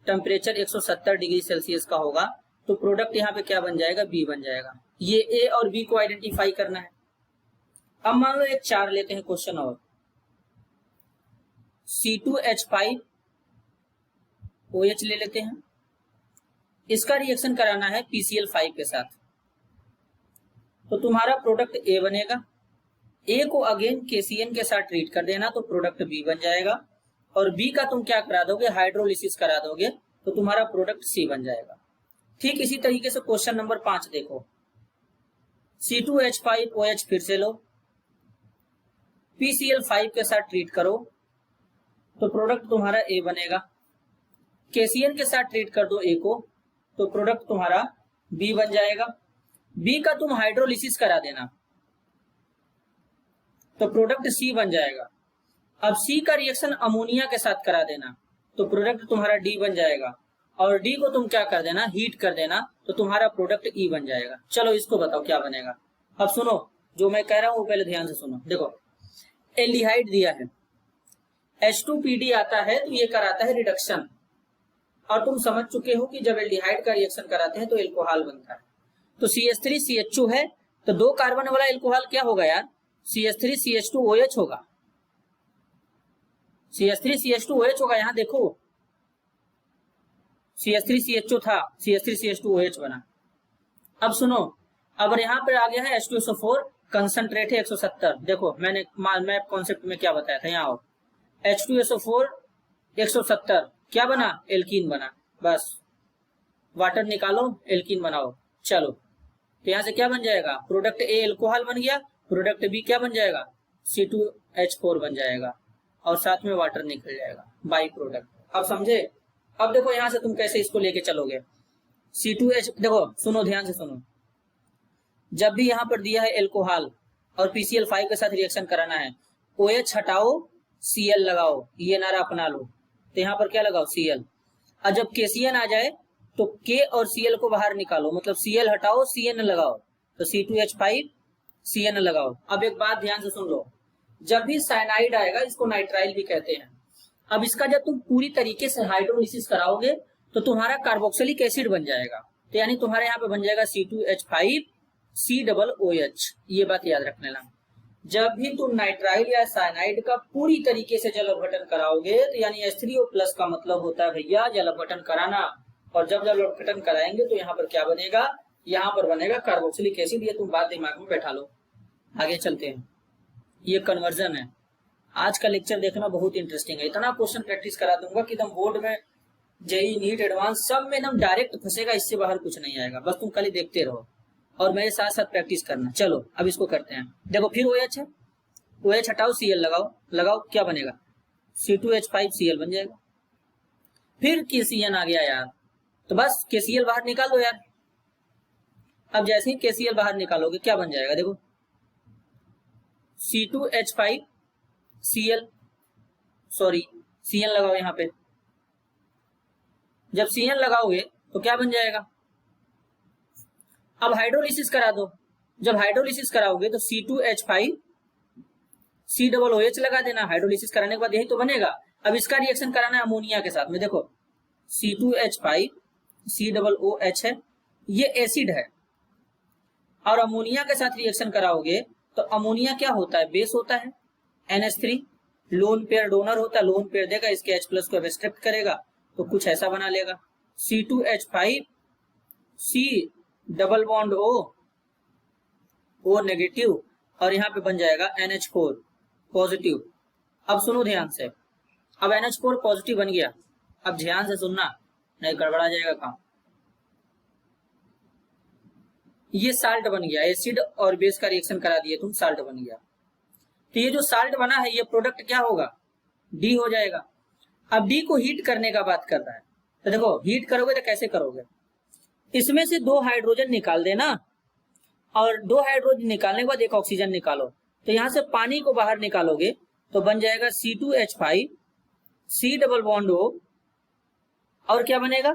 टेम्परेचर 170 डिग्री सेल्सियस का होगा, तो प्रोडक्ट यहाँ पे क्या बन जाएगा, B बन जाएगा। ये A और B को आइडेंटिफाई करना है। अब मान लो एक 4 लेते हैं क्वेश्चन, और C2H5OH ले लेते हैं, इसका रिएक्शन कराना है PCl5 के साथ, तो तुम्हारा प्रोडक्ट A बनेगा। A को अगेन KCN के साथ ट्रीट कर देना, तो प्रोडक्ट B बन जाएगा, और B का तुम क्या करा दोगे, हाइड्रोलिसिस करा दोगे, तो तुम्हारा प्रोडक्ट C बन जाएगा। ठीक इसी तरीके से क्वेश्चन नंबर 5 देखो, C2H5OH फिर से लो, PCl5 के साथ ट्रीट करो, तो प्रोडक्ट तुम्हारा A बनेगा। KCN के साथ ट्रीट कर दो A को, तो प्रोडक्ट तुम्हारा B बन जाएगा। B का तुम हाइड्रोलिसिस करा देना, तो प्रोडक्ट C बन जाएगा। अब C का रिएक्शन अमोनिया के साथ करा देना, तो प्रोडक्ट तुम्हारा D बन जाएगा, और D को तुम क्या कर देना, हीट कर देना, तो तुम्हारा प्रोडक्ट E बन जाएगा। चलो इसको बताओ क्या बनेगा। अब सुनो, जो मैं कह रहा हूं पहले ध्यान से सुनो। देखो एल्डिहाइड दिया है, H2PD आता है तो ये कराता है रिडक्शन, और तुम समझ चुके हो कि जब एल्डिहाइड का रिएक्शन कराते हैं तो एल्कोहल बनता है। तो CH3CH2 है, तो 2 कार्बन वाला एल्कोहल क्या होगा यार, CH3CH2OH होगा, CH3CH2OH होगा। यहां देखो CH3CH2 था, CH3CH2OH बना। अब सुनो, अब यहाँ पे आ गया है H2SO4, कंसंट्रेट है 170। देखो मैंने मैप कॉन्सेप्ट में क्या बताया था, यहाँ आओ, H2SO4 170 क्या बना, एल्कीन बना। बस वाटर निकालो, एल्कीन बनाओ। चलो तो यहाँ से क्या बन जाएगा, प्रोडक्ट ए एल्कोहल बन गया, प्रोडक्ट बी क्या बन जाएगा, C2H4 बन जाएगा और साथ में वाटर निकल जाएगा, बाई प्रोडक्ट। अब समझे। अब देखो यहाँ से तुम कैसे इसको लेके चलोगे। C2H, देखो सुनो ध्यान से सुनो, जब भी यहाँ पर दिया है एल्कोहल और PCl5 के साथ रिएक्शन कराना है, OH हटाओ Cl लगाओ, ये नारा अपना लो। तो यहाँ पर क्या लगाओ, Cl। और जब KCN आ जाए तो K और Cl को बाहर निकालो, मतलब Cl हटाओ CN लगाओ, तो C2H5 CN लगाओ। अब एक बात ध्यान से सुन लो, जब भी साइनाइड आएगा, इसको नाइट्राइल भी कहते हैं, अब इसका जब तुम पूरी तरीके से हाइड्रोलिसिस कराओगे तो तुम्हारा कार्बोक्सिलिक एसिड बन जाएगा। तो यानी तुम्हारे यहाँ पे बन जाएगा C2H5 COOH। ये बात याद रख लेना। जब भी तुम नाइट्राइल या साइनाइड का पूरी तरीके से जल अपघटन कराओगे तो यानी H3O+ का मतलब होता है भैया जल अपघटन कराना। और जब जल अपघटन कराएंगे तो यहाँ पर क्या बनेगा, यहाँ पर बनेगा कार्बोक्सिलिक एसिड। ये तुम बात दिमाग में बैठा लो। आगे चलते हैं, ये कन्वर्जन है। आज का लेक्चर देखना बहुत इंटरेस्टिंग है, इतना क्वेश्चन प्रैक्टिस करा दूंगा कि एकदम बोर्ड में, जेई नीट एडवांस सब में एकदम डायरेक्ट फंसेगा, इससे बाहर कुछ नहीं आएगा। बस तुम खाली देखते रहो और मेरे साथ साथ प्रैक्टिस करना। चलो अब इसको करते हैं। देखो फिर OH है, OH हटाओ Cl लगाओ, लगाओ क्या बनेगा, C2H5Cl बन जाएगा। फिर KCN आ गया यार, तो बस KCl बाहर निकाल दो यार। अब जैसे ही KCl बाहर निकालोगे क्या बन जाएगा, देखो C2H5Cl, सॉरी Cn लगाओ यहाँ पे। जब Cn लगाओगे तो क्या बन जाएगा, अब हाइड्रोलिसिस करा दो। जब हाइड्रोलिसिस कराओगे तो C2H5 COOH लगा देना। हाइड्रोलिसिस कराने के बाद यही तो बनेगा। अब इसका रिएक्शन कराना है अमोनिया के साथ में। देखो C2H5 COOH है, ये एसिड है, और अमोनिया के साथ रिएक्शन कराओगे तो अमोनिया क्या होता है, बेस होता है, NH3 लोन पेयर डोनर होता है, लोन पेयर देगा, इसके H+ को रेस्ट्रिक्ट करेगा तो कुछ ऐसा बना लेगा, C2H5 C double bond O negative, और यहाँ पे बन जाएगा NH4 पॉजिटिव। अब सुनो ध्यान से, अब NH4 पॉजिटिव बन गया। अब ध्यान से सुनना, नहीं गड़बड़ा जाएगा काम। ये साल्ट बन गया, एसिड और बेस का रिएक्शन करा दिए तुम, साल्ट बन गया। तो ये जो साल्ट बना है ये प्रोडक्ट क्या होगा, D हो जाएगा। अब D को हीट करने का बात कर रहा है, तो देखो हीट करोगे तो कैसे करोगे, इसमें से 2 हाइड्रोजन निकाल देना, और 2 हाइड्रोजन निकालने के बाद एक ऑक्सीजन निकालो। तो यहां से पानी को बाहर निकालोगे तो बन जाएगा C2H5 C double bond O, और क्या बनेगा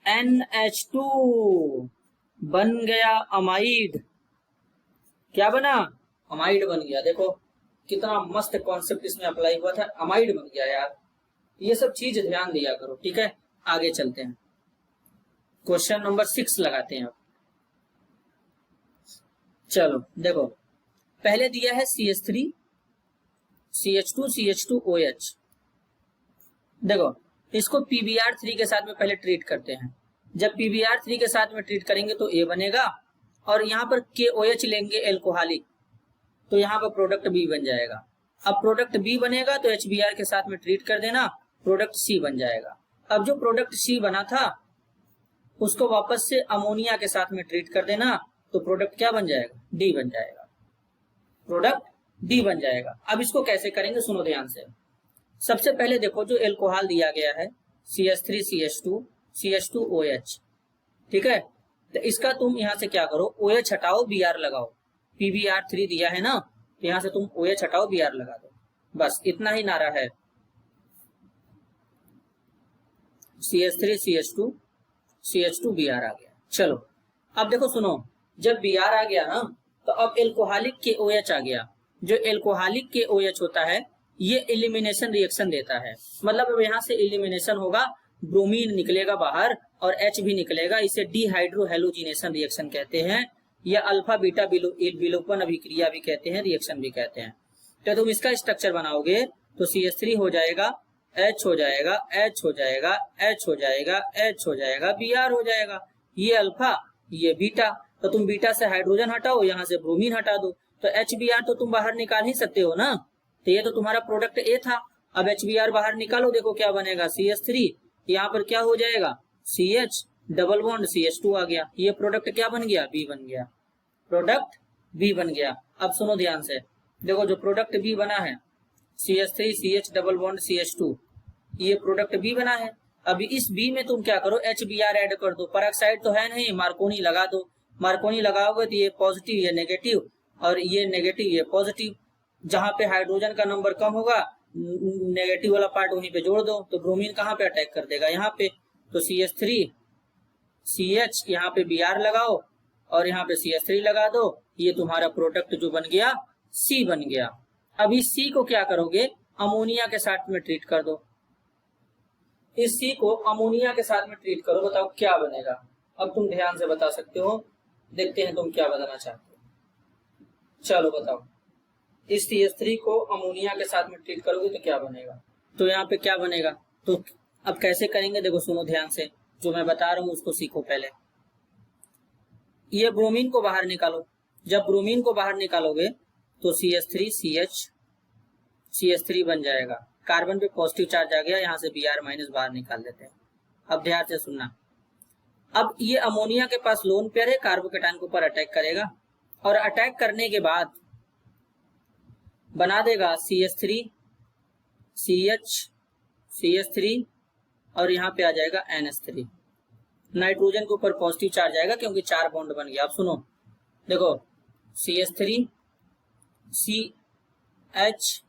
NH2, बन गया अमाइड। क्या बना, अमाइड बन गया। देखो कितना मस्त कॉन्सेप्ट इसमें अप्लाई हुआ था, अमाइड बन गया यार। ये सब चीज ध्यान दिया करो, ठीक है। आगे चलते हैं, क्वेश्चन नंबर 6 लगाते हैं। चलो देखो, पहले दिया है CH3 CH2 CH2OH। देखो इसको PbR3 के साथ में पहले ट्रीट करते हैं। जब PbR3 के साथ में ट्रीट करेंगे तो A बनेगा, और यहाँ पर KOH लेंगे एल्कोहलिक, तो यहाँ पर प्रोडक्ट B बन जाएगा। अब प्रोडक्ट B बनेगा तो HBr के साथ में ट्रीट कर देना, प्रोडक्ट C बन जाएगा। अब जो प्रोडक्ट C बना था उसको वापस से अमोनिया के साथ में ट्रीट कर देना, तो प्रोडक्ट क्या बन जाएगा, D बन जाएगा, प्रोडक्ट D बन जाएगा। अब इसको कैसे करेंगे सुनो ध्यान से। सबसे पहले देखो जो एल्कोहल दिया गया है CH3 CH2 CH2OH, ठीक है, तो इसका तुम यहाँ से क्या करो, OH हटाओ Br लगाओ। PbR3 दिया है ना, तो यहाँ से तुम OH हटाओ Br लगा दो, बस इतना ही नारा है। CH3 CH2 CH2 Br आ गया। चलो अब देखो सुनो, जब Br आ गया ना तो अब एल्कोहलिक KOH आ गया। जो एल्कोहलिक KOH होता है ये एलिमिनेशन रिएक्शन देता है, मतलब अब यहाँ से एलिमिनेशन होगा, ब्रोमीन निकलेगा बाहर और H भी निकलेगा, इसे डिहाइड्रो हेलोजिनेशन रिएक्शन कहते हैं, या अल्फा बीटा विलोपन अभिक्रिया भी कहते हैं, रिएक्शन भी कहते हैं। तो तुम इसका स्ट्रक्चर बनाओगे तो CH3 हो जाएगा, H हो जाएगा, H हो जाएगा, H हो जाएगा, H हो जाएगा, Br हो जाएगा, ये अल्फा ये बीटा। तो तुम बीटा से हाइड्रोजन हटाओ, यहाँ से ब्रोमीन हटा दो, तो HBr तो तुम बाहर निकाल ही सकते हो ना, तो ये तो तुम्हारा प्रोडक्ट A था। अब HBr बाहर निकालो, देखो क्या बनेगा, CH3, यहाँ पर क्या हो जाएगा, CH डबल बॉन्ड CH2 आ गया, ये प्रोडक्ट क्या बन गया, B बन गया, प्रोडक्ट B बन गया। अब सुनो ध्यान से, देखो जो प्रोडक्ट B बना है CH3 CH double bond CH2, ये प्रोडक्ट B बना है। अभी इस B में तुम क्या करो, HBr ऐड कर दो, पेरोक्साइड तो है नहीं, मार्कोनी लगा दो, मार्कोनी लगाओगे तो ये पॉजिटिव ये नेगेटिव और ये नेगेटिव ये पॉजिटिव, जहां पे हाइड्रोजन का नंबर कम होगा नेगेटिव वाला पार्ट वहीं पे जोड़ दो, तो ब्रोमीन कहाँ पे अटैक कर देगा, यहाँ पे, तो CH3 CH यहाँ पे Br लगाओ और यहाँ पे CH3 लगा दो, ये तुम्हारा प्रोडक्ट जो बन गया C बन गया। अब इस C को क्या करोगे, अमोनिया के साथ में ट्रीट कर दो, इस C को अमोनिया के साथ में ट्रीट करो, बताओ क्या बनेगा। अब तुम ध्यान से बता सकते हो, देखते हैं तुम क्या बताना चाहते हो, चलो बताओ। इस CH3 को अमोनिया के साथ में ट्रीट करोगे तो क्या बनेगा, तो यहाँ पे क्या बनेगा, तो अब कैसे करेंगे, देखो सुनो ध्यान से, जो मैं बता रहा हूँ उसको सीखो पहले। ये ब्रोमीन को बाहर निकालो, जब ब्रोमीन को बाहर निकालोगे तो CH3 CH3 बन जाएगा, कार्बन पे पॉजिटिव चार्ज आ गया, यहाँ से Br माइनस बाहर निकाल देते हैं। अब ध्यान से सुनना, अब ये अमोनिया के पास लोन पेयर है, कार्बोकेटाइन के ऊपर अटैक करेगा और अटैक करने के बाद बना देगा CH3 CH3 और यहाँ पे आ जाएगा NH3, नाइट्रोजन के ऊपर पॉजिटिव चार्ज आएगा क्योंकि 4 बॉन्ड बन गया। अब सुनो, देखो CH3 CH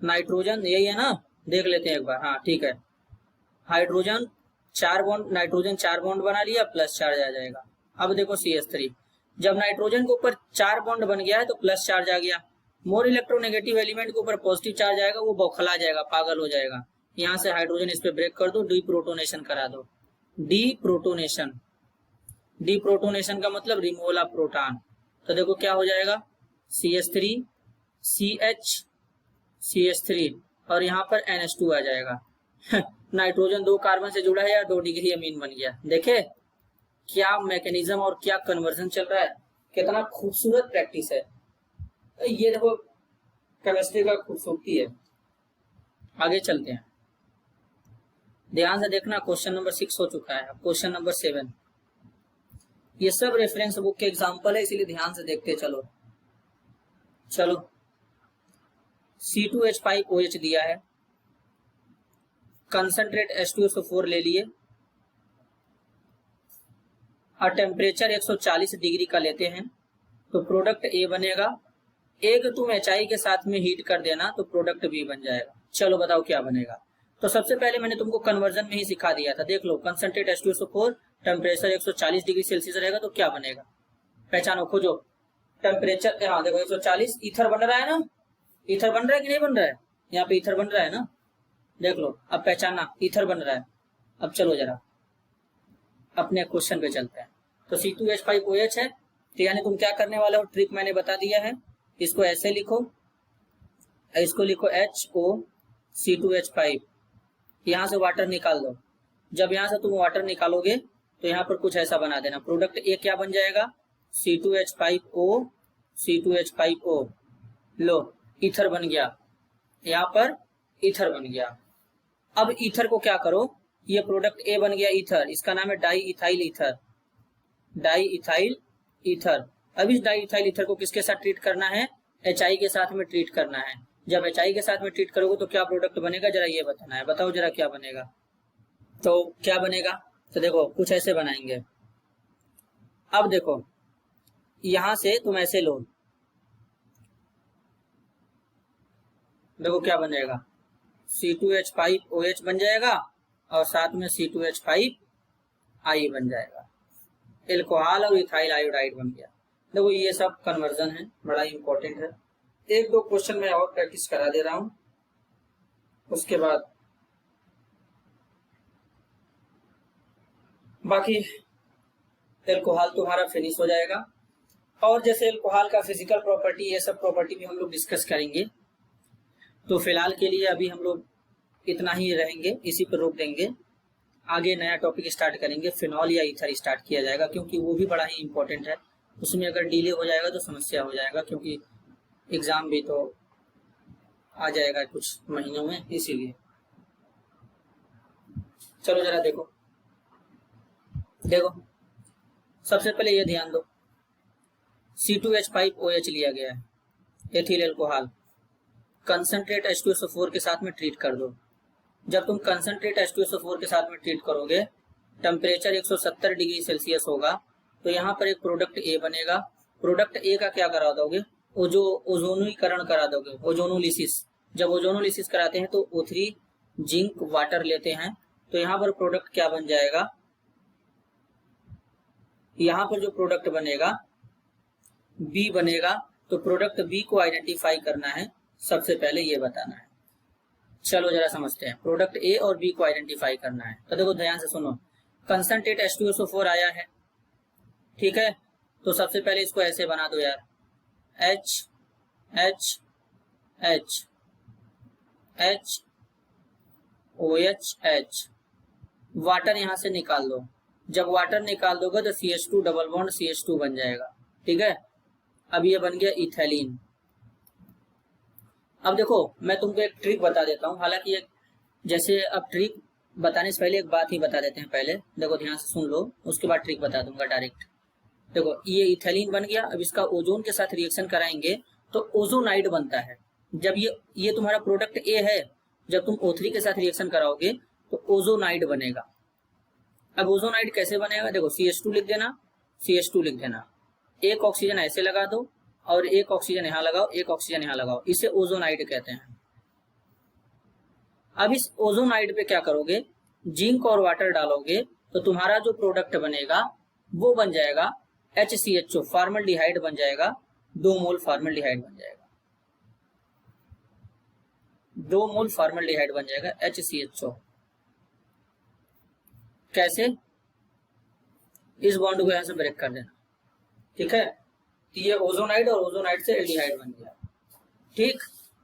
नाइट्रोजन यही है ना, देख लेते हैं एक बार, हाँ ठीक है, हाइड्रोजन 4 बॉन्ड, नाइट्रोजन 4 बॉन्ड बना लिया, प्लस चार्ज आ जाएगा। अब देखो CH3, जब नाइट्रोजन के ऊपर 4 बॉन्ड बन गया है तो प्लस चार्ज आ गया, मोर इलेक्ट्रोनेगेटिव एलिमेंट के ऊपर पॉजिटिव चार्ज आएगा, वो बौखला जाएगा, पागल हो जाएगा, यहाँ से हाइड्रोजन इस पे ब्रेक कर दो, डीप्रोटोनेशन करा दो, डीप्रोटोनेशन, डीप्रोटोनेशन का मतलब रिमूवल ऑफ प्रोटॉन, तो देखो क्या हो जाएगा, CH3 CH3 और यहाँ पर NH2 आ जाएगा। नाइट्रोजन 2 कार्बन से जुड़ा है या 2 डिग्री अमीन बन गया, देखे क्या मैकेनिज्म और क्या कन्वर्जन चल रहा है, कितना खूबसूरत प्रैक्टिस है ये, देखो केमिस्ट्री का खूबसूरती है। आगे चलते हैं, ध्यान से देखना, क्वेश्चन नंबर 6 हो चुका है, क्वेश्चन नंबर 7, ये सब रेफरेंस बुक के एग्जांपल है, इसीलिए ध्यान से देखते चलो। चलो C2H5OH दिया है, कंसंट्रेट H2SO4 ले लिए और टेम्परेचर 140 डिग्री का लेते हैं, तो प्रोडक्ट A बनेगा, एक तुम HI के साथ में हीट कर देना तो प्रोडक्ट B बन जाएगा। चलो बताओ क्या बनेगा, तो सबसे पहले मैंने तुमको कन्वर्जन में ही सिखा दिया था, देख लो, concentrate H2SO4 temperature 140 degree Celsius रहेगा तो क्या बनेगा, पहचानो, खोजो, टेम्परेचर, हाँ देखो 140, ईथर बन रहा है ना, ईथर बन रहा है कि नहीं बन रहा है, यहाँ पे ईथर बन रहा है ना, देख लो, अब पहचाना ईथर बन रहा है। अब चलो जरा अपने क्वेश्चन पे चलते हैं, तो C2H5OH है, तो यानी तुम क्या करने वाले हो, ट्रिक मैंने बता दिया है, इसको ऐसे लिखो, इसको लिखो HO C2H5, यहाँ से वाटर निकाल दो, जब यहाँ से तुम वाटर निकालोगे तो यहाँ पर कुछ ऐसा बना देना, प्रोडक्ट A क्या बन जाएगा, C2H5O, लो ईथर बन गया, यहाँ पर ईथर बन गया। अब ईथर को क्या करो, ये प्रोडक्ट A बन गया ईथर, इसका नाम है di ethyl ether, di ethyl ether. अब इस डाई इथाइल ईथर को किसके साथ ट्रीट करना है, HI के साथ में ट्रीट करना है। जब HI के साथ में ट्रीट करोगे तो क्या प्रोडक्ट बनेगा, जरा ये बताना है, बताओ जरा क्या बनेगा, तो क्या बनेगा, तो देखो कुछ ऐसे बनाएंगे। अब देखो यहां से तुम ऐसे लो, देखो क्या बनेगा, C2H5OH बन जाएगा और साथ में C2H5I बन जाएगा, एल्कोहल और इथाइल आयोडाइड बन गया। देखो ये सब कन्वर्जन है, बड़ा इंपॉर्टेंट है। एक दो क्वेश्चन मैं और प्रैक्टिस करा दे रहा हूं, उसके बाद बाकी एल्कोहल तुम्हारा फिनिश हो जाएगा। और जैसे एल्कोहल का फिजिकल प्रॉपर्टी, ये सब प्रॉपर्टी भी हम लोग डिस्कस करेंगे। तो फिलहाल के लिए अभी हम लोग इतना ही रहेंगे, इसी पर रोक देंगे। आगे नया टॉपिक स्टार्ट करेंगे, फिनॉल या ईथर स्टार्ट किया जाएगा, क्योंकि वो भी बड़ा ही इंपॉर्टेंट है। उसमें अगर डिले हो जाएगा तो समस्या हो जाएगा, क्योंकि एग्जाम भी तो आ जाएगा कुछ महीनों में, इसीलिए। चलो जरा देखो सबसे पहले ये ध्यान दो, C2H5OH लिया गया है, एथिल एल्कोहल, कंसंट्रेट H2SO4 के साथ में ट्रीट कर दो। जब तुम कंसंट्रेट H2SO4 के साथ में ट्रीट करोगे, टेम्परेचर 170 डिग्री सेल्सियस होगा, तो यहाँ पर एक प्रोडक्ट ए बनेगा। प्रोडक्ट ए का क्या करा दोगे? ओजोनीकरण करा दोगे, ओजोनोलिसिस। जब ओजोनोलिसिस कराते हैं तो O3 जिंक वाटर लेते हैं, तो यहाँ पर प्रोडक्ट क्या बन जाएगा? यहाँ पर जो प्रोडक्ट बनेगा बी बनेगा। तो प्रोडक्ट बी को आइडेंटिफाई करना है, सबसे पहले ये बताना है। चलो जरा समझते हैं, प्रोडक्ट ए और बी को आइडेंटिफाई करना है। तो देखो ध्यान से सुनो, कंसंट्रेट H2SO4 आया है, ठीक है, तो सबसे पहले इसको ऐसे बना दो यार, H H H H OH H, water यहां से निकाल दो। जब वाटर निकाल दोगे तो CH2 डबल बॉन्ड CH2 बन जाएगा, ठीक है। अब ये बन गया इथेलिन। अब देखो मैं तुमको एक ट्रिक बता देता हूँ, हालांकि एक जैसे अब ट्रिक बताने से पहले एक बात ही बता देते हैं। पहले देखो ध्यान से सुन लो, उसके बाद ट्रिक बता दूंगा डायरेक्ट। देखो ये इथेलिन बन गया, अब इसका ओजोन के साथ रिएक्शन कराएंगे तो ओजोनाइड बनता है। जब ये तुम्हारा प्रोडक्ट ए है, जब तुम O3 के साथ रिएक्शन कराओगे तो ओजोनाइड बनेगा। अब ओजोनाइड कैसे बनेगा? देखो CH2 लिख देना, CH2 लिख देना, एक ऑक्सीजन ऐसे लगा दो और एक ऑक्सीजन यहाँ लगाओ, एक ऑक्सीजन यहाँ लगाओ, इसे ओजोनाइड कहते हैं। अब इस ओजोनाइड पे क्या करोगे? जिंक और वाटर डालोगे तो तुम्हारा जो प्रोडक्ट बनेगा वो बन जाएगा HCHO, फॉर्मल्डिहाइड बन जाएगा, 2 मोल फॉर्मल्डिहाइड बन जाएगा, 2 मोल फॉर्मल्डिहाइड बन जाएगा HCHO। कैसे? इस बॉन्ड को यहां से ब्रेक कर देना, ठीक है। तो ये ओजोनाइड और ओजोनाइड से एल्डिहाइड बन गया, ठीक।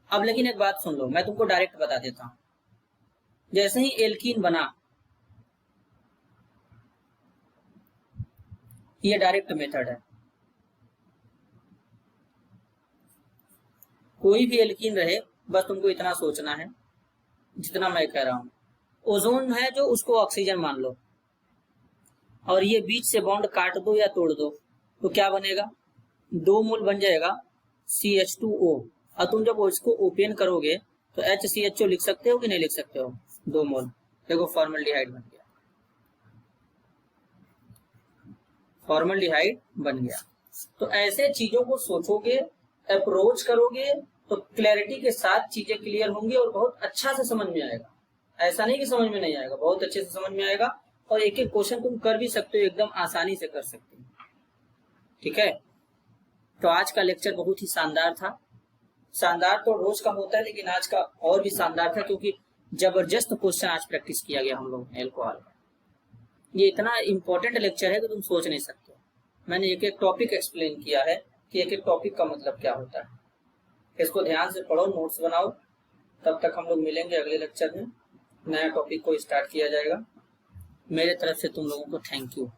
अब लेकिन एक बात सुन लो, मैं तुमको डायरेक्ट बता देता हूं। जैसे ही एल्कीन बना, ये डायरेक्ट मेथड है, कोई भी एल्कीन रहे, बस तुमको इतना सोचना है जितना मैं कह रहा हूं। ओजोन है जो, उसको ऑक्सीजन मान लो, और ये बीच से बॉन्ड काट दो या तोड़ दो तो क्या बनेगा? 2 मोल बन जाएगा CH2O। और तुम जब इसको ओपन करोगे तो HCHO लिख सकते हो कि नहीं लिख सकते हो? 2 मोल। देखो फॉर्मल्डिहाइड बन गया, फॉर्मल्डिहाइड बन गया। तो ऐसे चीजों को सोचोगे, अप्रोच करोगे तो क्लैरिटी के साथ चीजें क्लियर होंगी और बहुत अच्छा से समझ में आएगा। ऐसा नहीं कि समझ में नहीं आएगा, बहुत अच्छे से समझ में आएगा और एक एक क्वेश्चन तुम कर भी सकते हो, एकदम आसानी से कर सकते हो, ठीक है। तो आज का लेक्चर बहुत ही शानदार था। शानदार तो रोज का होता है, लेकिन आज का और भी शानदार था क्योंकि जबरदस्त क्वेश्चन आज प्रैक्टिस किया गया हम लोग ने एल्कोहल का। ये इतना इंपॉर्टेंट लेक्चर है कि तुम सोच नहीं सकते। मैंने एक एक टॉपिक एक्सप्लेन किया है कि एक एक टॉपिक का मतलब क्या होता है। इसको ध्यान से पढ़ो, नोट्स बनाओ। तब तक हम लोग मिलेंगे अगले लेक्चर में, नया टॉपिक को स्टार्ट किया जाएगा। मेरे तरफ से तुम लोगों को थैंक यू।